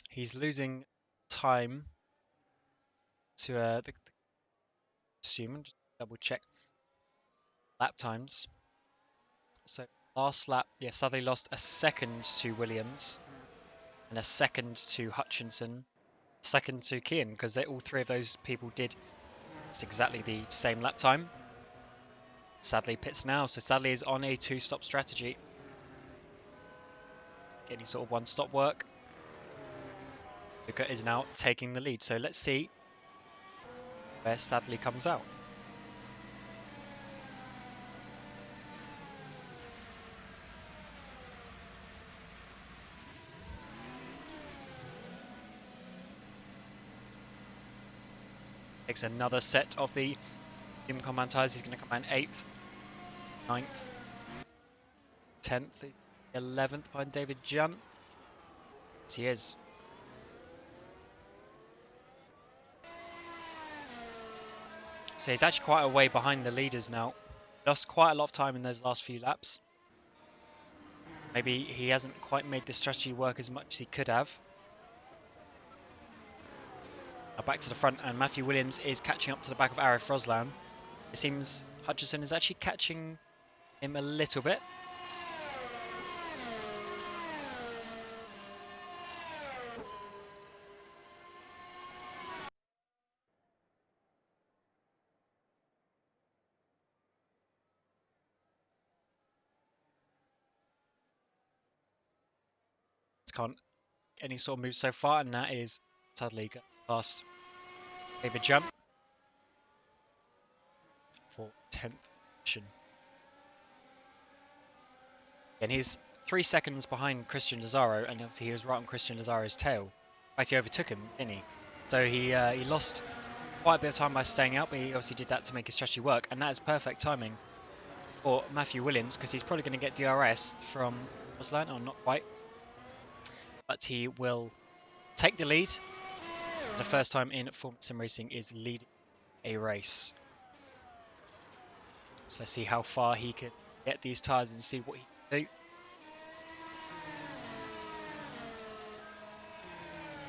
He's losing time to the assume. Just double check lap times. So last lap, yeah, Sadly lost a second to Williams and a second to Hutchinson, second to Kian, because all three of those people did exactly the same lap time. Sadly pits now, so Sadly is on a 2-stop strategy. Getting sort of 1-stop work. Luca is now taking the lead, so let's see where Sadly comes out. Takes another set of the Team Compound tyres. He's going to come in 8th, 9th, 10th, 11th behind David Junt. Yes, he is. So he's actually quite a way behind the leaders now. Lost quite a lot of time in those last few laps. Maybe he hasn't quite made the strategy work as much as he could have. Now back to the front, and Matthew Williams is catching up to the back of Arif Roslan. It seems Hutchinson is actually catching him a little bit. Can't get any sort of move so far, and that is sadly past David Junt for 10th position. And he's 3 seconds behind Christian Lazaro, and obviously he was right on Christian Lazaro's tail. In fact, he overtook him, didn't he? So he lost quite a bit of time by staying out, but he obviously did that to make his strategy work, and that is perfect timing for Matthew Williams, because he's probably going to get DRS from Roslan, or not quite. But he will take the lead. The first time in Formula SimRacing is leading a race. So let's see how far he can get these tyres and see what he can do.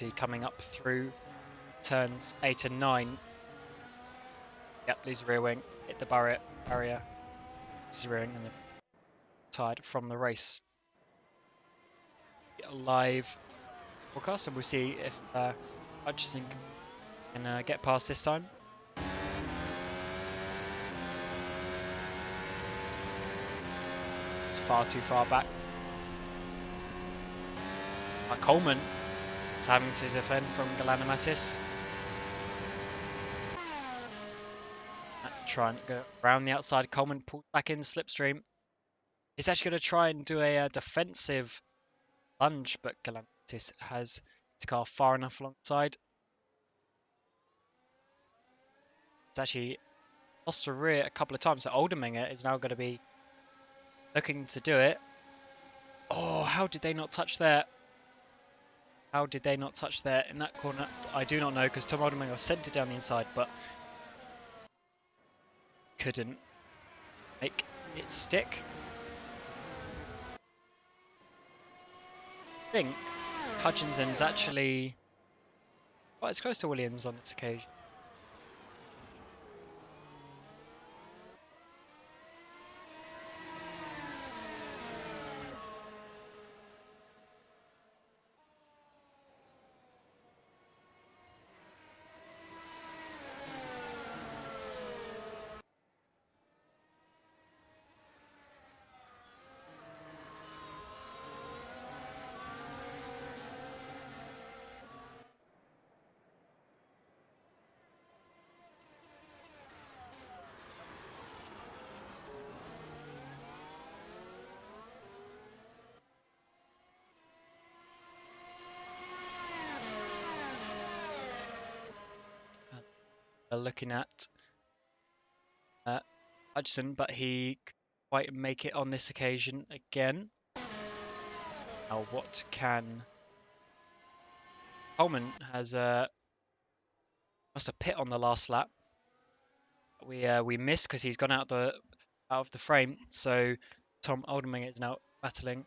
see coming up through turns 8 and 9. Yep, lose rear wing, hit the barrier, lose rear wing, and then tired from the race. Get a live forecast, and we'll see if Hutchison can get past this time. It's far too far back. Coleman is having to defend from Galanamatis. Try and go around the outside. Coleman pulled back in the slipstream. He's actually going to try and do a defensive lunge, but Galanamatis has his car far enough alongside. It's actually lost the rear a couple of times, so Oldeminger is now going to be looking to do it. Oh, how did they not touch there? How did they not touch there in that corner? I do not know, because Tom Oldeminger sent it down the inside, but couldn't make it stick. I think Hutchinson's actually quite as close to Williams on this occasion. Looking at Hutchison, but he couldn't quite make it on this occasion again. Now, what can Coleman has must have pit on the last lap. We missed because he's gone out of the frame. So Tom Oldeminger is now battling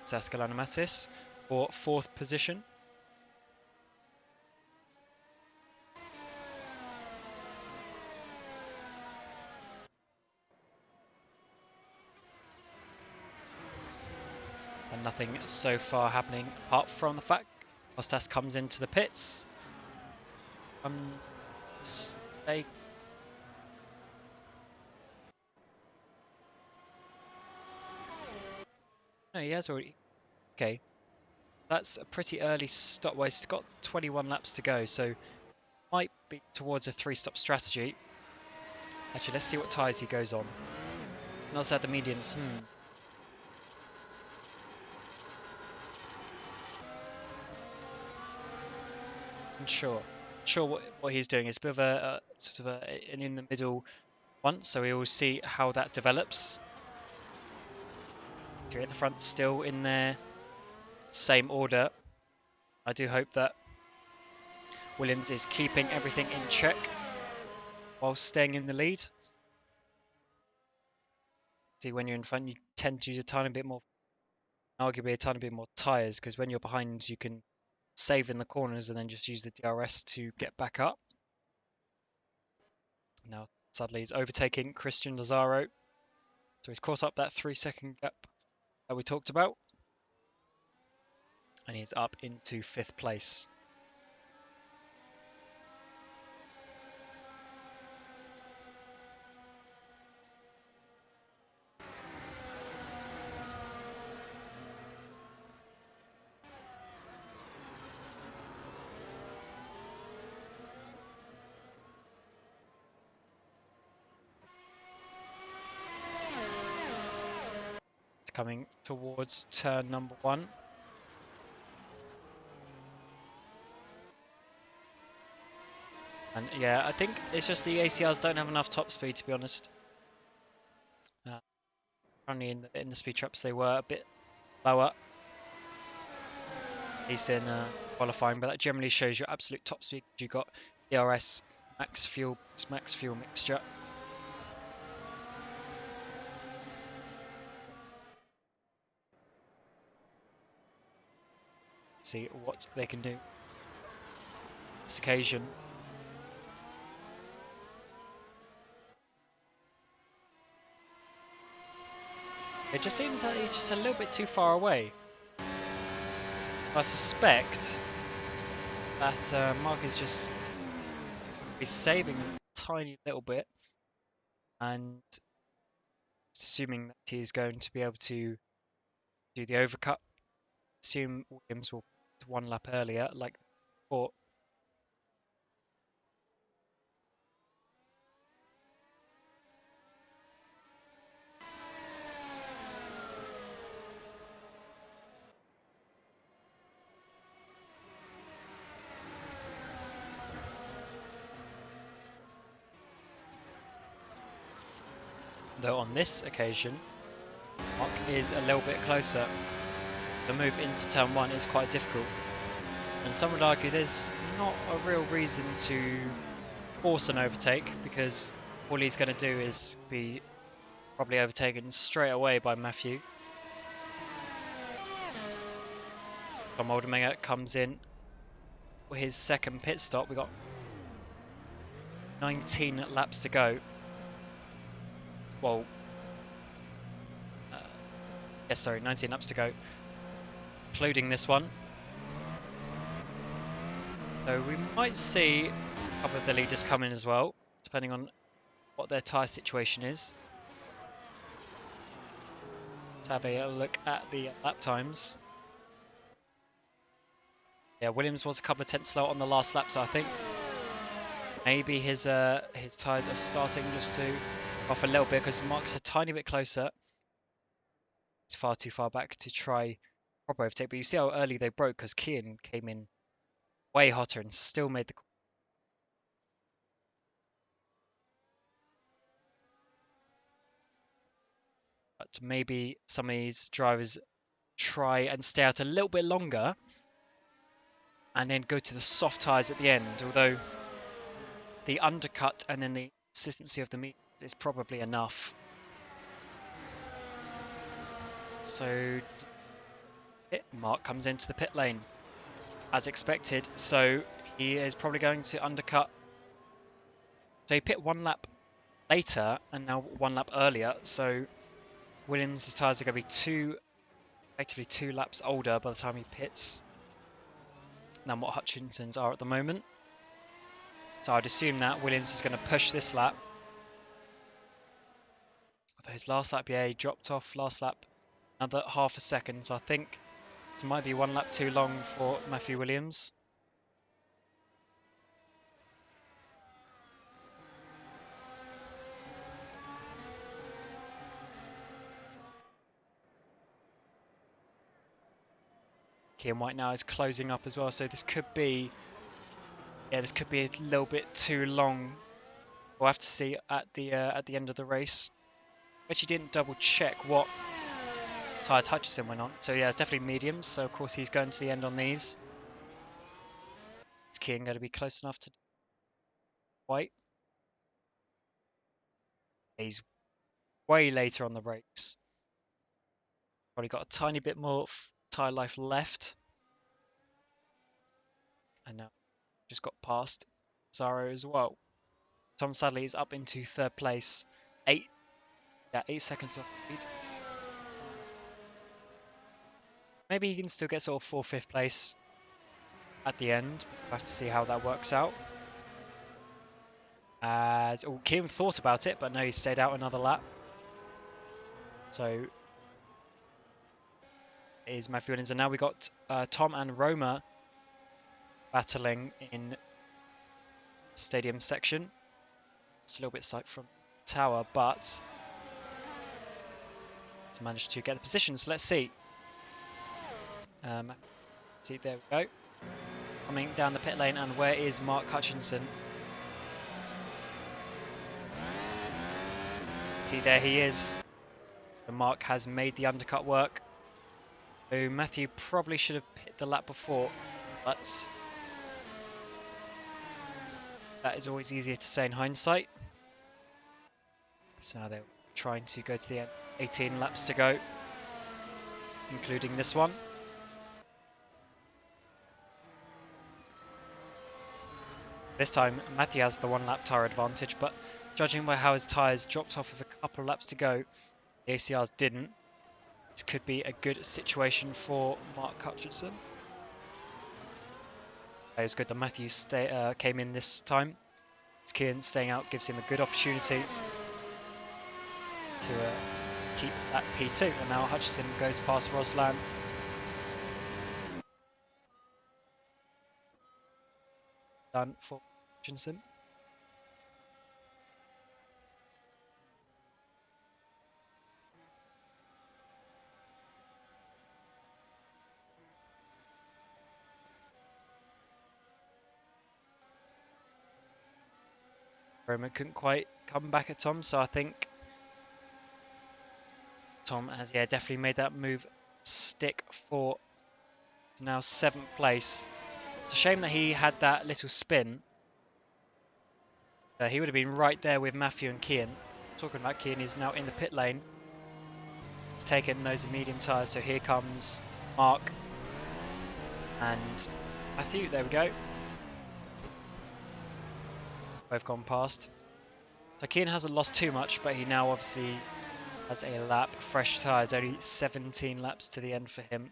Galanamatis for 4th position. And nothing so far happening apart from the fact Costas comes into the pits. Mistake. No, he has already. Okay. That's a pretty early stop. Well, he's got 21 laps to go, so might be towards a 3-stop strategy. Actually, let's see what tyres he goes on. Not at the mediums. Unsure. Sure what he's doing. It's a bit of a sort of an in the middle one, so we will see how that develops. Three at the front still in their same order. I do hope that Williams is keeping everything in check while staying in the lead. See, when you're in front, you tend to use a tiny bit more, arguably a tiny bit more tyres, because when you're behind, you can save in the corners and then just use the DRS to get back up. Now, sadly, he's overtaking Christian Lazaro. So he's caught up that 3-second gap that we talked about. And he's up into 5th place. Coming towards turn number 1. And yeah, I think it's just the ACRs don't have enough top speed, to be honest. Currently in the speed traps they were a bit lower, at least in qualifying, but that generally shows your absolute top speed. You got DRS, max fuel mixture. See what they can do this occasion. It just seems that he's just a little bit too far away. I suspect that Mark is just saving a tiny little bit, and assuming that he's going to be able to do the overcut. Assume Williams will put one lap earlier, like before. Though on this occasion, Mark is a little bit closer. The move into turn 1 is quite difficult, and some would argue there's not a real reason to force an overtake, because all he's going to do is be probably overtaken straight away by Matthew. Tom Oldermeyer comes in for his second pit stop. We got 19 laps to go. Well, yes, sorry, 19 laps to go, including this one. So we might see a couple of the leaders come in as well, depending on what their tyre situation is. Let's have a look at the lap times. Yeah, Williams was a couple of tenths slow on the last lap, so I think maybe his tyres are starting just to off a little bit, because Mark's a tiny bit closer. It's far too far back to try proper overtake, but you see how early they broke, because Kian came in way hotter and still made the call. But maybe some of these drivers try and stay out a little bit longer and then go to the soft tyres at the end, although the undercut and then the consistency of the meet is probably enough. So Mark comes into the pit lane as expected, so he is probably going to undercut. So he pit one lap later and now one lap earlier, so Williams' tyres are going to be effectively two laps older by the time he pits than what Hutchinson's are at the moment. So I'd assume that Williams is going to push this lap. Although his last lap, yeah, he dropped off last lap another half a second, so I think this might be one lap too long for Matthew Williams. Kian White now is closing up as well, so this could be, a little bit too long. We'll have to see at the end of the race. Actually didn't double check what tyres Hutchinson went on. So yeah, it's definitely mediums. So of course he's going to the end on these. Is Kian going to be close enough to White? He's way later on the brakes. Probably got a tiny bit more tyre life left. And now just got past Zaro as well. Tom Sadley is up into third place. 8 seconds off the lead. Maybe he can still get sort of 4th, 5th place at the end. We'll have to see how that works out. As Kim thought about it, but no, he stayed out another lap. So is Matthew Williams, and now we got Tom and Roma battling in stadium section. It's a little bit sight from the tower, but it's managed to get the position. So let's see. See, there we go. Coming down the pit lane, and where is Mark Hutchinson? See, there he is. The Mark has made the undercut work. So Matthew probably should have pit the lap before, but that is always easier to say in hindsight. So now they're trying to go to the end. 18 laps to go, including this one. This time, Matthew has the 1 lap tyre advantage, but judging by how his tyres dropped off with a couple of laps to go, the ACRs didn't. This could be a good situation for Mark Hutchinson. It was good that Matthew came in this time. Kian staying out gives him a good opportunity to keep that P2. And now Hutchinson goes past Roslan. Done for Hutchinson. Roman couldn't quite come back at Tom, so I think Tom has definitely made that move stick for now 7th place. It's a shame that he had that little spin. He would have been right there with Matthew and Kian. Talking about Kian, he's now in the pit lane. He's taken those medium tyres, so here comes Mark and Matthew. There we go. Both gone past. So Kian hasn't lost too much, but he now obviously has a lap. Fresh tyres, only 17 laps to the end for him.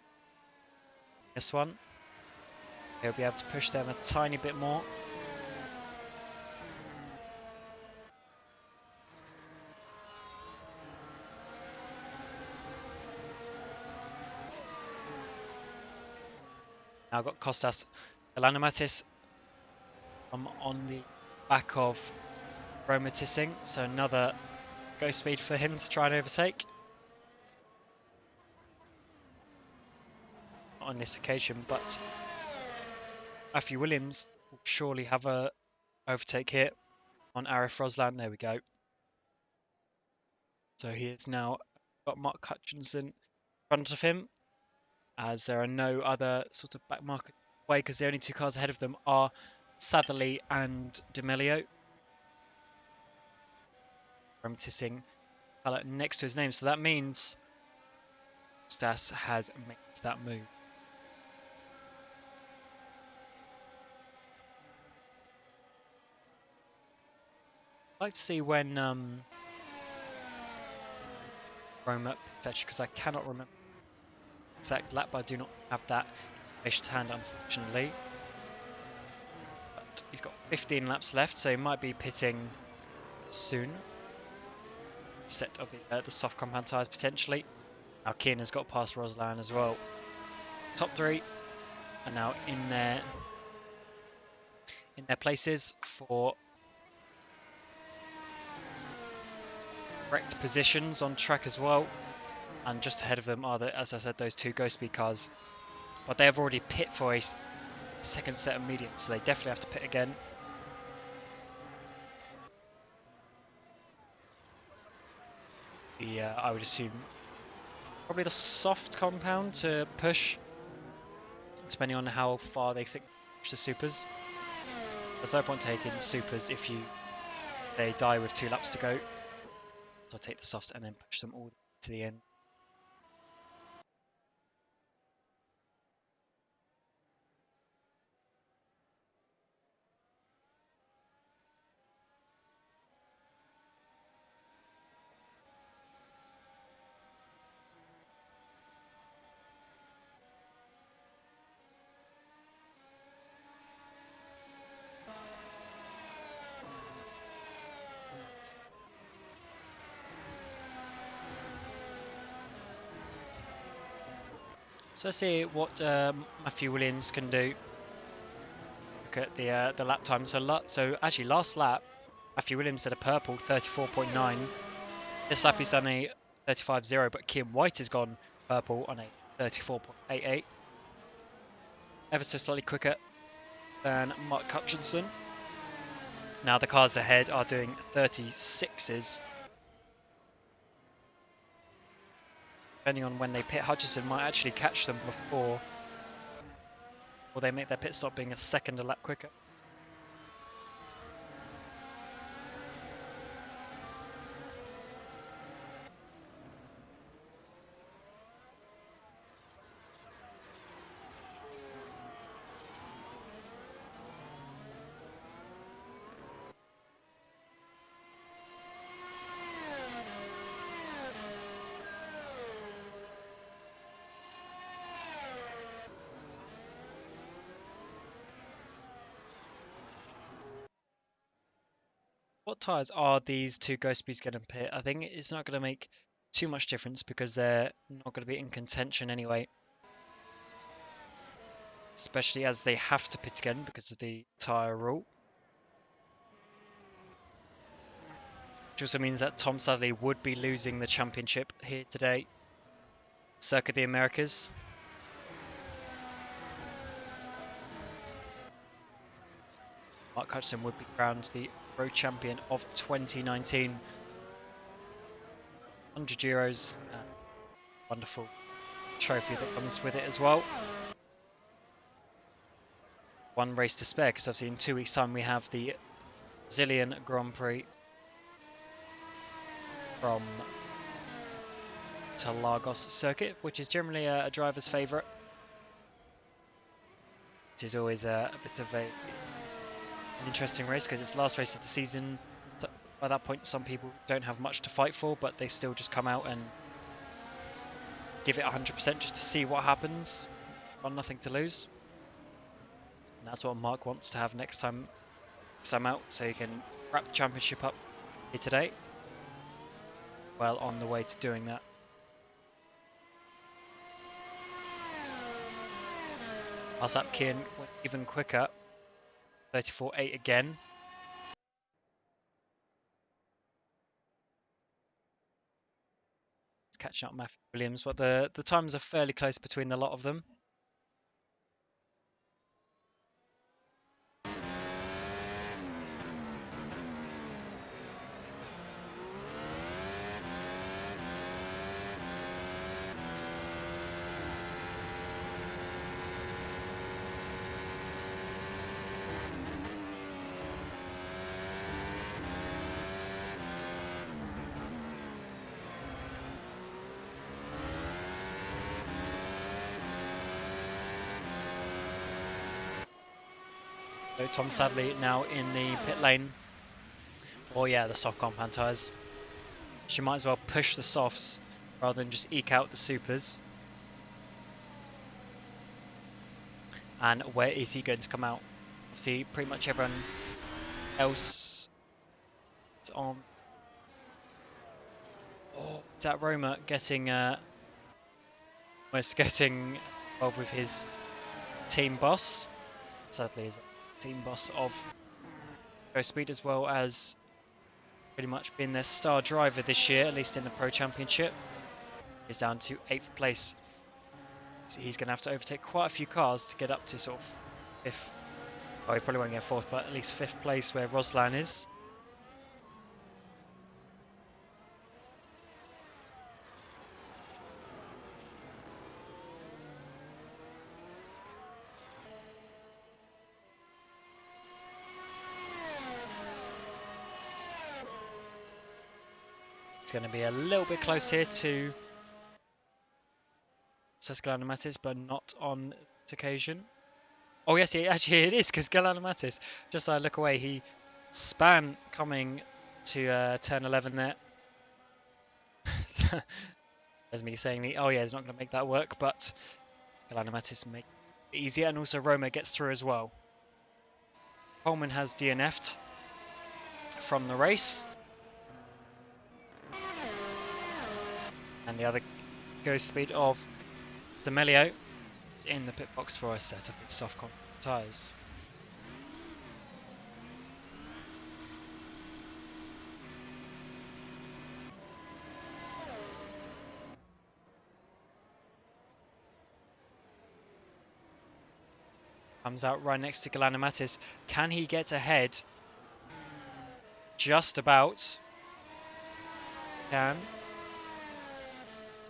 This one, he'll be able to push them a tiny bit more. Now got Kostas Elanamatis on the back of Roma Tissing, so another go speed for him to try and overtake. Not on this occasion, but Matthew Williams will surely have a overtake here on Arif Roslan. There we go. So he has now got Mark Hutchinson in front of him, as there are no other sort of back market way, because the only 2 cars ahead of them are Satherley and D'Amelio. From Tissing colour next to his name, so that means Stas has made that move. I'd like to see when Roma picked, actually, because I cannot remember the exact lap, but I do not have that information to hand, unfortunately. But he's got 15 laps left, so he might be pitting soon. Set of the soft compound tyres potentially. Now Kian has got past Roslan as well. Top 3 are now in their places for correct positions on track as well. And just ahead of them are, as I said, those 2 Ghost Speed cars. But they have already pit for a second set of mediums, so they definitely have to pit again. I would assume probably the soft compound to push, depending on how far they think push the supers. There's no point taking supers if they die with 2 laps to go. So I'll take the softs and then push them all to the end. So let's see what Matthew Williams can do. Look at the lap time. So actually last lap, Matthew Williams had a purple 34.9. This lap he's done a 35.0, but Kian White has gone purple on a 34.88. Ever so slightly quicker than Mark Hutchinson. Now the cars ahead are doing 36s. Depending on when they pit, Hutchinson might actually catch them before, or they make their pit stop being a second a lap quicker. what tyres are these two Ghost Speeds going to pit? I think it's not going to make too much difference because they're not going to be in contention anyway. Especially as they have to pit again because of the tyre rule. Which also means that Tom Sadley would be losing the championship here today. Circuit of the Americas. Mark Hutchinson would be crowned the Pro Champion of 2019. 100 euros. Wonderful trophy that comes with it as well. One race to spare because obviously in 2 weeks' time we have the Brazilian Grand Prix from Lagos circuit, which is generally a driver's favourite. It is always a bit of an interesting race because it's the last race of the season. By that point, some people don't have much to fight for, but they still just come out and give it 100% just to see what happens. Got nothing to lose. And that's what Mark wants to have next time I'm out, so he can wrap the championship up here today. Well on the way to doing that. Last lap, Kian went even quicker. 34.8 again. It's catching up Matthew Williams, but the times are fairly close between the lot of them. So Tom Sadley now in the pit lane. Oh yeah, the soft compound tyres. She might as well push the softs rather than just eke out the supers. And where is he going to come out? Obviously, pretty much everyone else is on. Oh, is that Roma getting almost getting involved with his team boss? Sadly, is team boss of Ghost Speed, as well as pretty much being their star driver this year, at least in the Pro Championship. Is down to 8th place. So he's going to have to overtake quite a few cars to get up to sort of 5th. Oh, he probably won't get 4th, but at least 5th place where Roslan is. It's going to be a little bit close here to Galano Matis, but not on this occasion. Oh yes, actually it is, because Galano Matis, just as I look away, he span coming to turn 11 there. There's me saying, oh yeah, he's not going to make that work, but Galano Matis make it easier, and also Roma gets through as well. Coleman has DNF'd from the race. And the other Ghost Speed of D'Amelio is in the pit box for a set of the soft tyres. Comes out right next to Galano Matis. Can he get ahead? Just about. Can.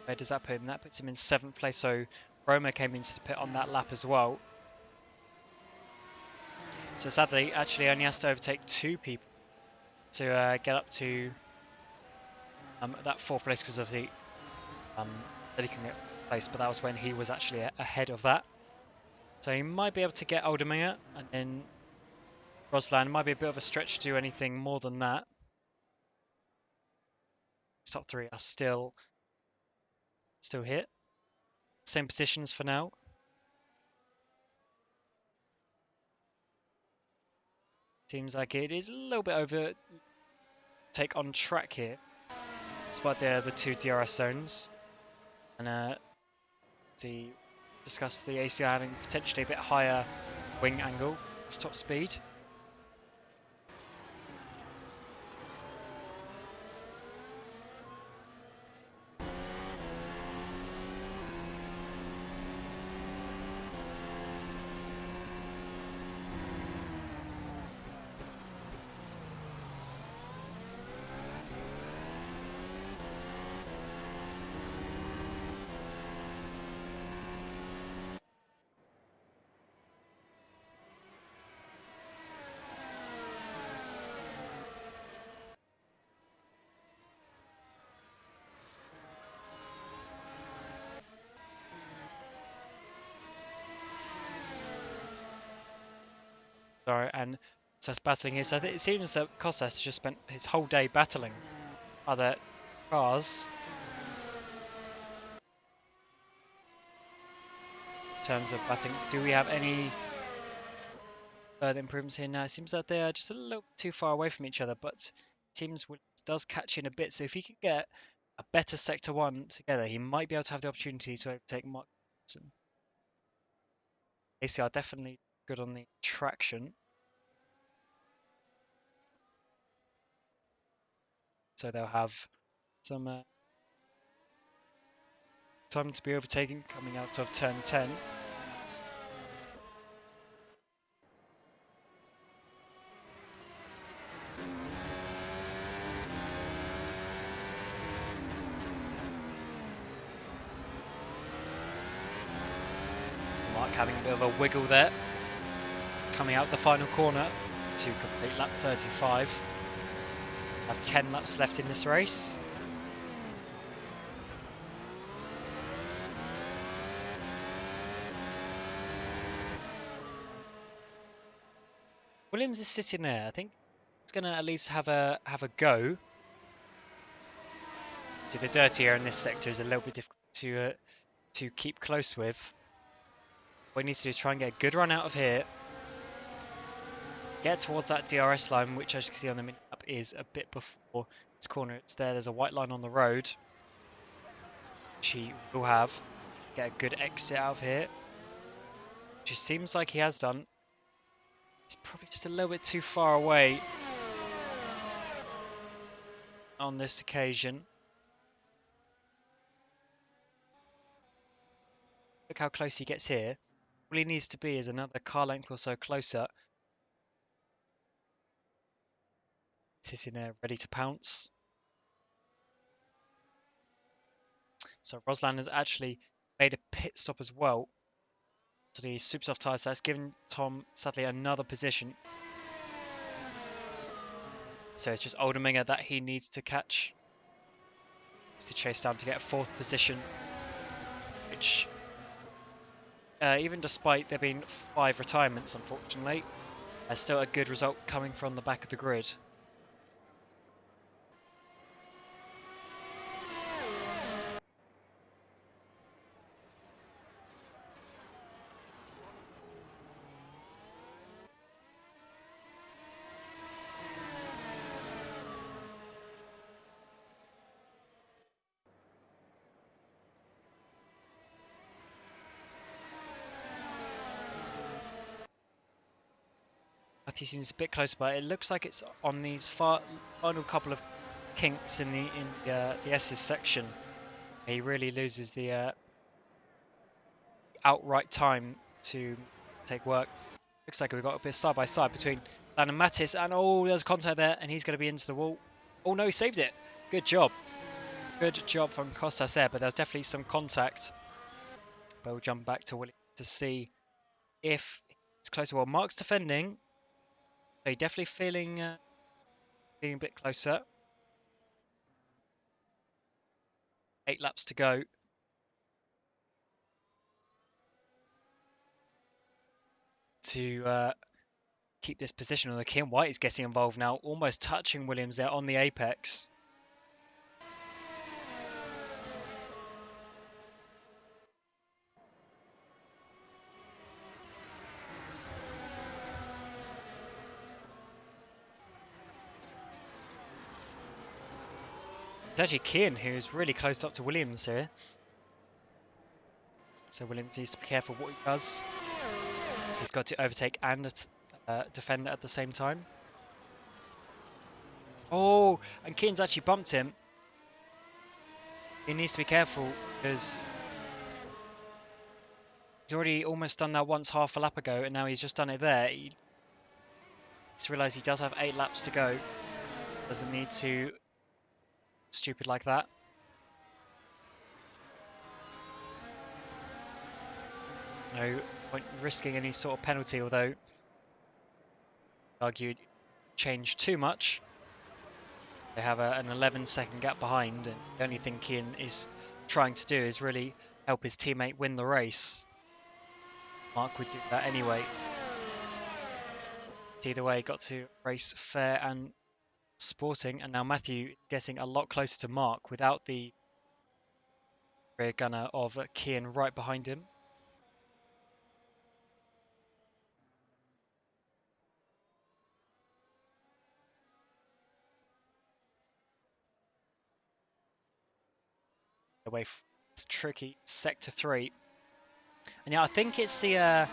Where does that put him? That puts him in 7th place, so Roma came into the pit on that lap as well. So sadly, actually only has to overtake 2 people to get up to that 4th place, because of the that he can get place, but that was when he was actually ahead of that. So he might be able to get Oldemir, and then Roslan might be a bit of a stretch to do anything more than that. Top 3 are still here. Same positions for now. Seems like it is a little bit over take on track here, despite the two DRS zones. And to discuss the ACI having potentially a bit higher wing angle, its top speed. Sorry, and so it's battling here. So it seems that Kostas has just spent his whole day battling other cars in terms of battling. Do we have any further improvements here now? It seems that they are just a little too far away from each other, but it seems Williams does catch in a bit. So if he can get a better Sector 1 together, he might be able to have the opportunity to overtake Mark Johnson. ACR definitely good on the traction. So they'll have some time to be overtaken coming out of turn 10. Mark having a bit of a wiggle there, coming out the final corner to complete lap 35. Have 10 laps left in this race. Williams is sitting there. I think he's going to at least have a go. So the dirty air in this sector is a little bit difficult to keep close with. What he needs to do is try and get a good run out of here. Get towards that DRS line, which as you can see on the map is a bit before its corner. It's there. There's a white line on the road, which he will have. Get a good exit out of here, which it seems like he has done. It's probably just a little bit too far away on this occasion. Look how close he gets here. All he needs to be is another car length or so closer. Sitting there ready to pounce. So Roslan has actually made a pit stop as well to the super soft tyres. That's given Tom sadly another position. So it's just Oldeminger that he needs to catch. Needs to chase down to get a 4th position, which even despite there being 5 retirements, unfortunately, there's still a good result coming from the back of the grid. Matthew seems a bit close, but it looks like it's on these final couple of kinks in the S's section. He really loses the outright time to take work. Looks like we've got a bit side by side between Dan and Mattis, and oh, there's contact there, and he's going to be into the wall. Oh no, he saved it. Good job. Good job from Kostas there, but there's definitely some contact. But we'll jump back to Williams to see if it's closer. Well, Mark's defending. So he's definitely feeling a bit closer. 8 laps to go. To keep this position. On the Kim White is getting involved now, almost touching Williams there on the apex. It's actually Kian who's really close up to Williams here. So Williams needs to be careful what he does. He's got to overtake and defend at the same time. Oh, and Kian's actually bumped him. He needs to be careful because he's already almost done that once half a lap ago, and now he's just done it there. He needs to realise he does have 8 laps to go. Doesn't need to stupid like that. No point risking any sort of penalty, although I'd argue change too much. They have an 11-second gap behind, and the only thing Kian is trying to do is really help his teammate win the race. Mark would do that anyway. Either way, got to race fair and sporting, and now Matthew getting a lot closer to Mark without the rear gunner of Kian right behind him. Away, it's tricky sector 3, and yeah, I think it's the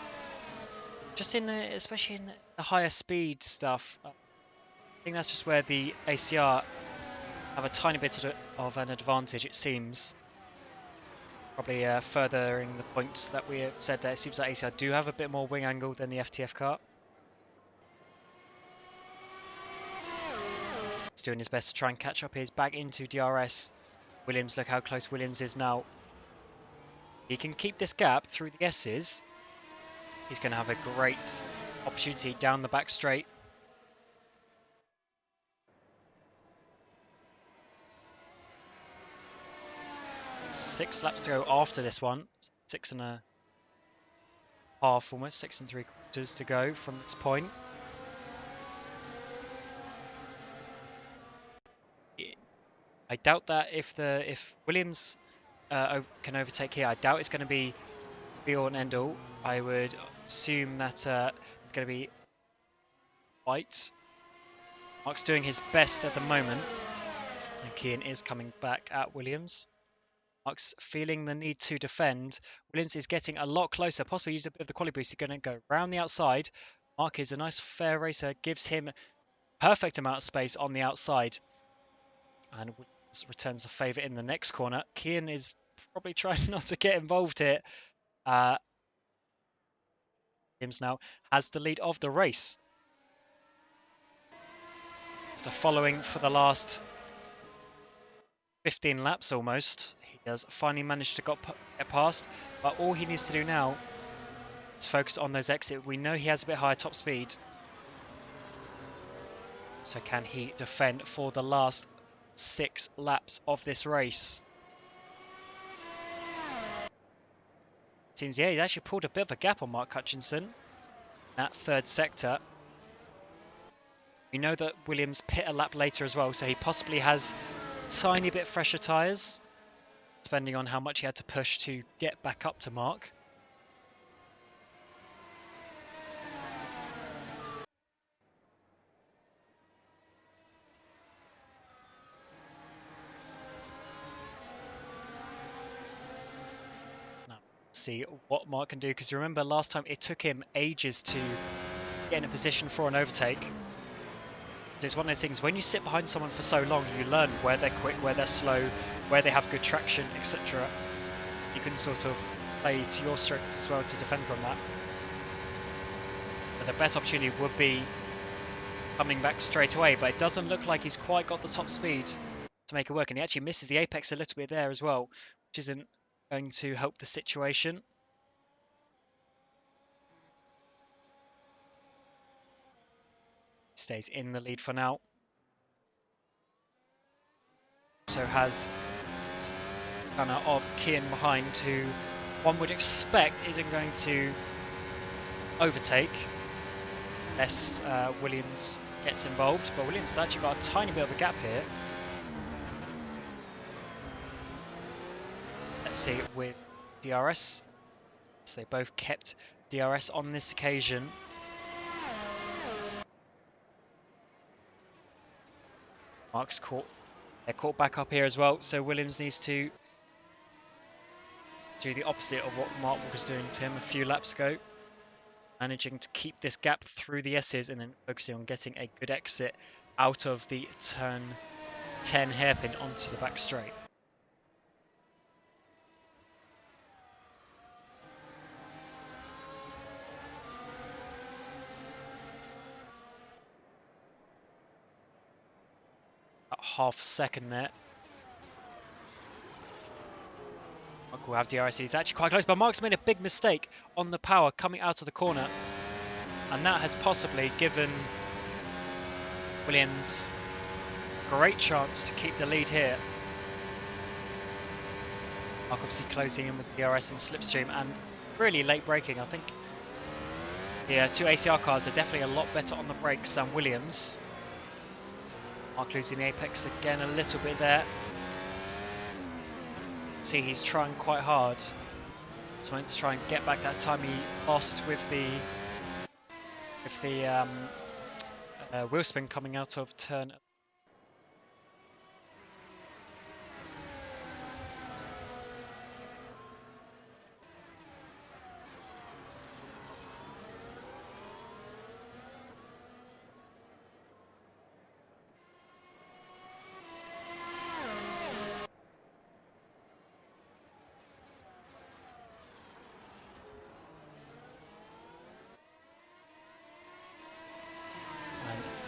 just in the, especially in the higher speed stuff. I think that's just where the ACR have a tiny bit of an advantage, it seems. Probably furthering the points that we have said there. It seems like ACR do have a bit more wing angle than the FTF car. He's doing his best to try and catch up. He's back into DRS. Williams, look how close Williams is now. He can keep this gap through the S's. He's going to have a great opportunity down the back straight. Six laps to go after this one. 6.5 almost, 6 3/4 to go from this point. I doubt that if Williams can overtake here, I doubt it's going to be all and end all. I would assume that it's going to be white. Mark's doing his best at the moment, and Kian is coming back at Williams. Mark's feeling the need to defend. Williams is getting a lot closer, possibly use a bit of the quality boost. He's going to go round the outside. Mark is a nice fair racer, gives him perfect amount of space on the outside. And Williams returns a favour in the next corner. Kian is probably trying not to get involved here. Williams now has the lead of the race. After following for the last 15 laps almost, he has finally managed to get past, but all he needs to do now is focus on those exits. We know he has a bit higher top speed, so can he defend for the last 6 laps of this race? It seems, yeah, he's actually pulled a bit of a gap on Mark Hutchinson, that third sector. We know that Williams pit a lap later as well, so he possibly has tiny bit fresher tyres, depending on how much he had to push to get back up to Mark. Now, see what Mark can do, because remember last time it took him ages to get in a position for an overtake. It's one of those things, when you sit behind someone for so long, you learn where they're quick, where they're slow, where they have good traction, etc. You can sort of play to your strengths as well to defend from that. But the best opportunity would be coming back straight away, but it doesn't look like he's quite got the top speed to make it work, and he actually misses the apex a little bit there as well, which isn't going to help the situation. Stays in the lead for now. So has gunner of Kian behind, who one would expect isn't going to overtake unless Williams gets involved. But Williams has actually got a tiny bit of a gap here. Let's see with DRS. So they both kept DRS on this occasion. Mark's caught They're caught back up here as well, so Williams needs to do the opposite of what Mark was doing to him a few laps ago, managing to keep this gap through the S's and then focusing on getting a good exit out of the turn 10 hairpin onto the back straight. About half a second there. Mark will have DRS. He's actually quite close, but Mark's made a big mistake on the power coming out of the corner, and that has possibly given Williams a great chance to keep the lead here. Mark obviously closing in with DRS and slipstream and really late braking. I think the two ACR cars are definitely a lot better on the brakes than Williams. Mark losing the apex again a little bit there. See, he's trying quite hard to try and get back that time he lost with the wheel spin coming out of turn.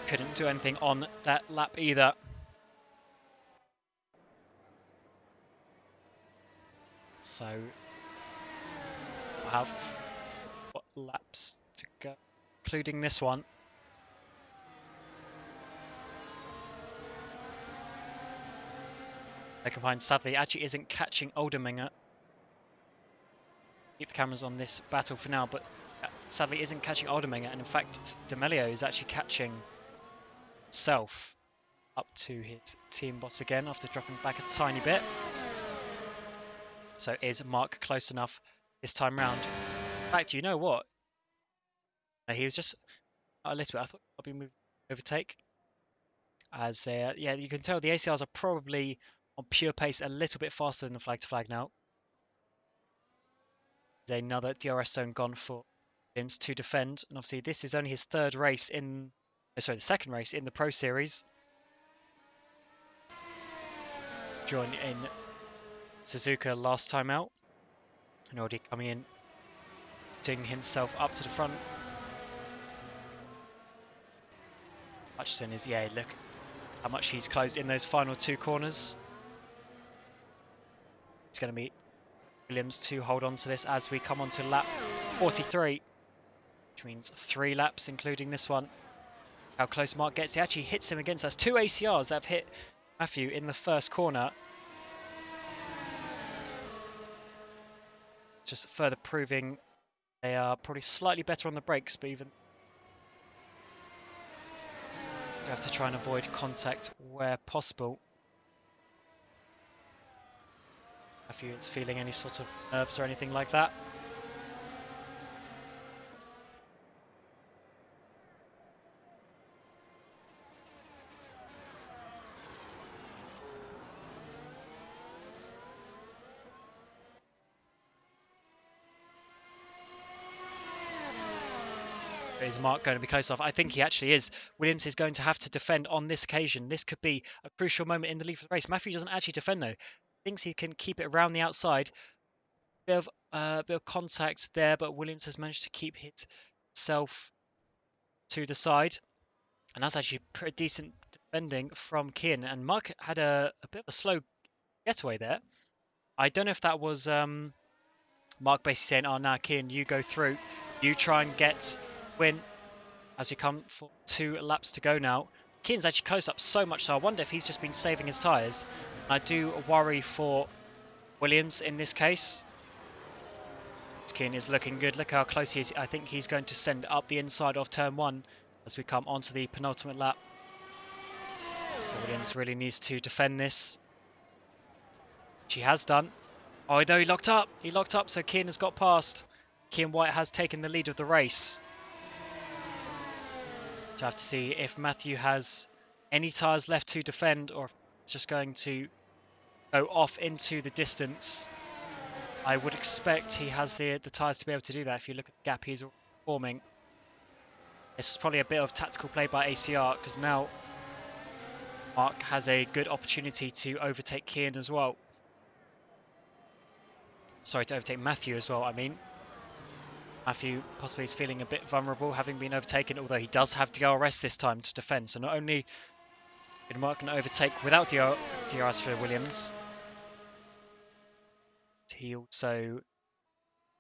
Couldn't do anything on that lap either. So we'll have 4 laps to go, including this one. I can find sadly actually isn't catching Olderminger. Keep the cameras on this battle for now, but sadly isn't catching Olderminger, and in fact D'Amelio is actually catching himself up to his team boss again after dropping back a tiny bit. So is Mark close enough this time round? In fact, you know what? No, he was just a little bit. I thought I'd be moving overtake. As yeah, you can tell the ACRs are probably on pure pace a little bit faster than the flag to flag now. There's another DRS zone gone for Williams to defend, and obviously this is only his third race in, sorry, the second race in the Pro Series. Joined in Suzuka last time out, and already coming in, putting himself up to the front. Hutchison is, yeah, look how much he's closed in those final 2 corners. It's going to be Williams to hold on to this as we come on to lap 43, which means 3 laps, including this one. How close Mark gets. He actually hits him against us. 2 ACRs that have hit Matthew in the first corner. Just further proving they are probably slightly better on the brakes, but even you have to try and avoid contact where possible. Matthew is feeling any sort of nerves or anything like that. Is Mark going to be close off? I think he actually is. Williams is going to have to defend on this occasion. This could be a crucial moment in the lead for the race. Matthew doesn't actually defend though. Thinks he can keep it around the outside. Bit of contact there, but Williams has managed to keep himself to the side. And that's actually pretty decent defending from Kian. And Mark had a bit of a slow getaway there. I don't know if that was Mark basically saying, oh, now Kian, you go through. You try and get win as we come for 2 laps to go now. Kian's actually closed up so much, so I wonder if he's just been saving his tyres. I do worry for Williams in this case. Kian is looking good. Look how close he is. I think he's going to send up the inside of turn 1 as we come onto the penultimate lap. So Williams really needs to defend this. Which he has done. Oh, though he locked up. He locked up, so Kian has got past. Kian White has taken the lead of the race. So I have to see if Matthew has any tyres left to defend or It's just going to go off into the distance. I would expect he has the tyres to be able to do that if you look at the gap he's forming. This was probably a bit of tactical play by ACR because now Mark has a good opportunity to overtake Kian as well. Sorry, to overtake Matthew as well, I mean. Matthew possibly is feeling a bit vulnerable having been overtaken, although he does have DRS this time to defend. So not only did Mark can overtake without DRS for Williams, he also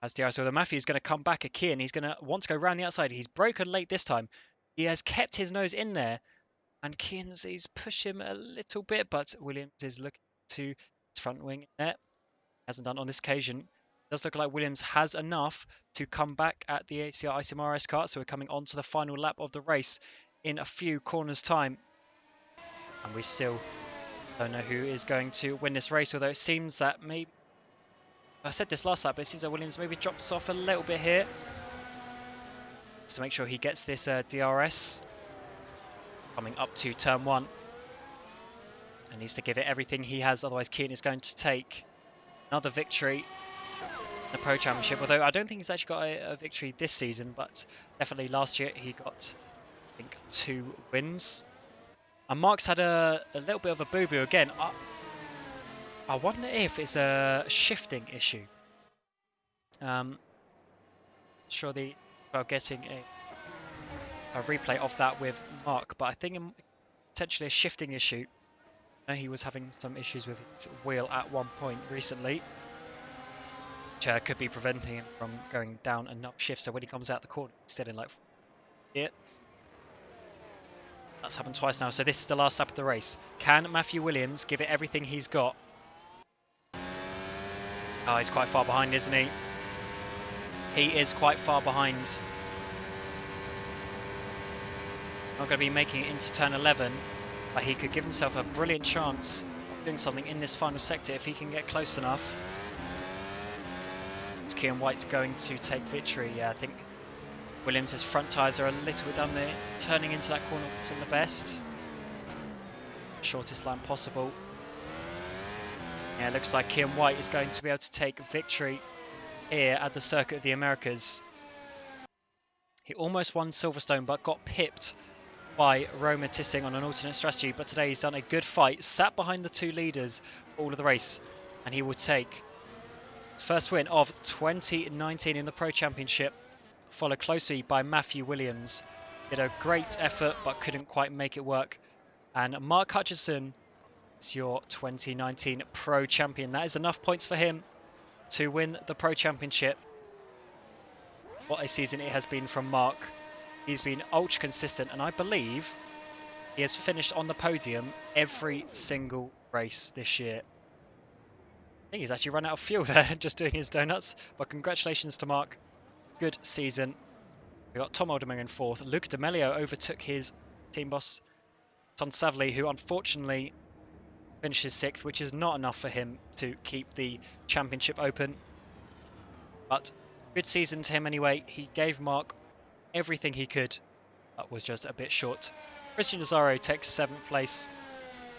has DRS. So Matthew's going to come back at Kian. He's going to want to go around the outside. He's broken late this time. He has kept his nose in there. And Kian's pushed him a little bit, but Williams is looking to his front wing there. Hasn't done on this occasion. It does look like Williams has enough to come back at the ACR ISIM-RS car. So we're coming on to the final lap of the race in a few corners' time. And we still don't know who is going to win this race, although it seems that maybe... I said this last lap, but it seems that Williams maybe drops off a little bit here. Just to make sure he gets this DRS. Coming up to turn 1. And needs to give it everything he has, otherwise Kian is going to take another victory in the Pro Championship. Although I don't think he's actually got a victory this season, but definitely last year he got, I think, 2 wins. And Mark's had a little bit of a boo-boo again. I wonder if it's a shifting issue. Sure about getting a replay of that with Mark, but I think potentially a shifting issue. I know he was having some issues with his wheel at one point recently, which could be preventing him from going down enough shifts. So when he comes out the corner, he's still in like here. That's happened twice now. So this is the last lap of the race. Can Matthew Williams give it everything he's got? Oh, he's quite far behind, isn't he? He is quite far behind. Not going to be making it into turn 11, but he could give himself a brilliant chance of doing something in this final sector if he can get close enough. Is Kian White going to take victory? Yeah, I think Williams' front tyres are a little bit down there. Turning into that corner wasn't the best. Shortest lap possible. Yeah, it looks like Kian White is going to be able to take victory here at the Circuit of the Americas. He almost won Silverstone, but got pipped by Roma Tissing on an alternate strategy. But today he's done a good fight, sat behind the 2 leaders for all of the race, and he will take his first win of 2019 in the Pro Championship, followed closely by Matthew Williams. Did a great effort, but couldn't quite make it work. And Mark Hutchinson is your 2019 Pro Champion. That is enough points for him to win the Pro Championship. What a season it has been from Mark. He's been ultra consistent, and I believe he has finished on the podium every single race this year. I think he's actually run out of fuel there just doing his donuts, but congratulations to Mark. Good season. We got Tom Alderman in 4th. Luca D'Amelio overtook his team boss, Tom Savley, who unfortunately finishes 6th, which is not enough for him to keep the championship open. But good season to him anyway. He gave Mark everything he could. That was just a bit short. Christian Lazaro takes 7th place.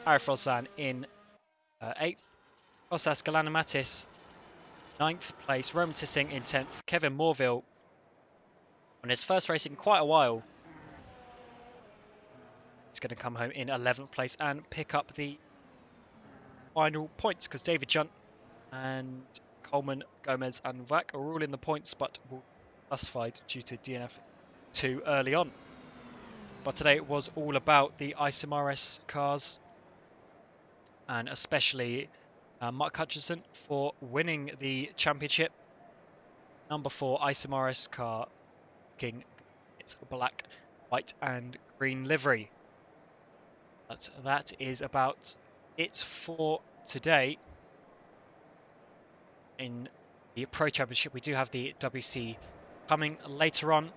Arif Rosan in 8th. Kostas Galanamatis 9th place. Roman Tissing in 10th. Kevin Morville on his first race in quite a while. He's going to come home in 11th place and pick up the final points, because David Junt and Coleman, Gomez and Vac are all in the points, but will be classified due to DNF too early on. But today it was all about the ISIM-RS cars, and especially Mark Hutchinson for winning the championship. Number 4 ISIM-RS car, King. It's black, white and green livery. But that is about it for today. In the Pro Championship, we do have the WC coming later on,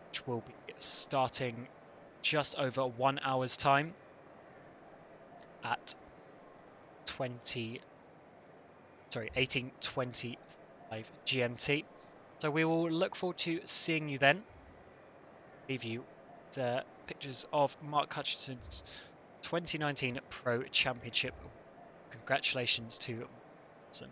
which will be starting just over 1 hour's time at 18:25 GMT. So we will look forward to seeing you then. Leave you pictures of Mark Hutchinson's 2019 Pro Championship. Congratulations to Watson.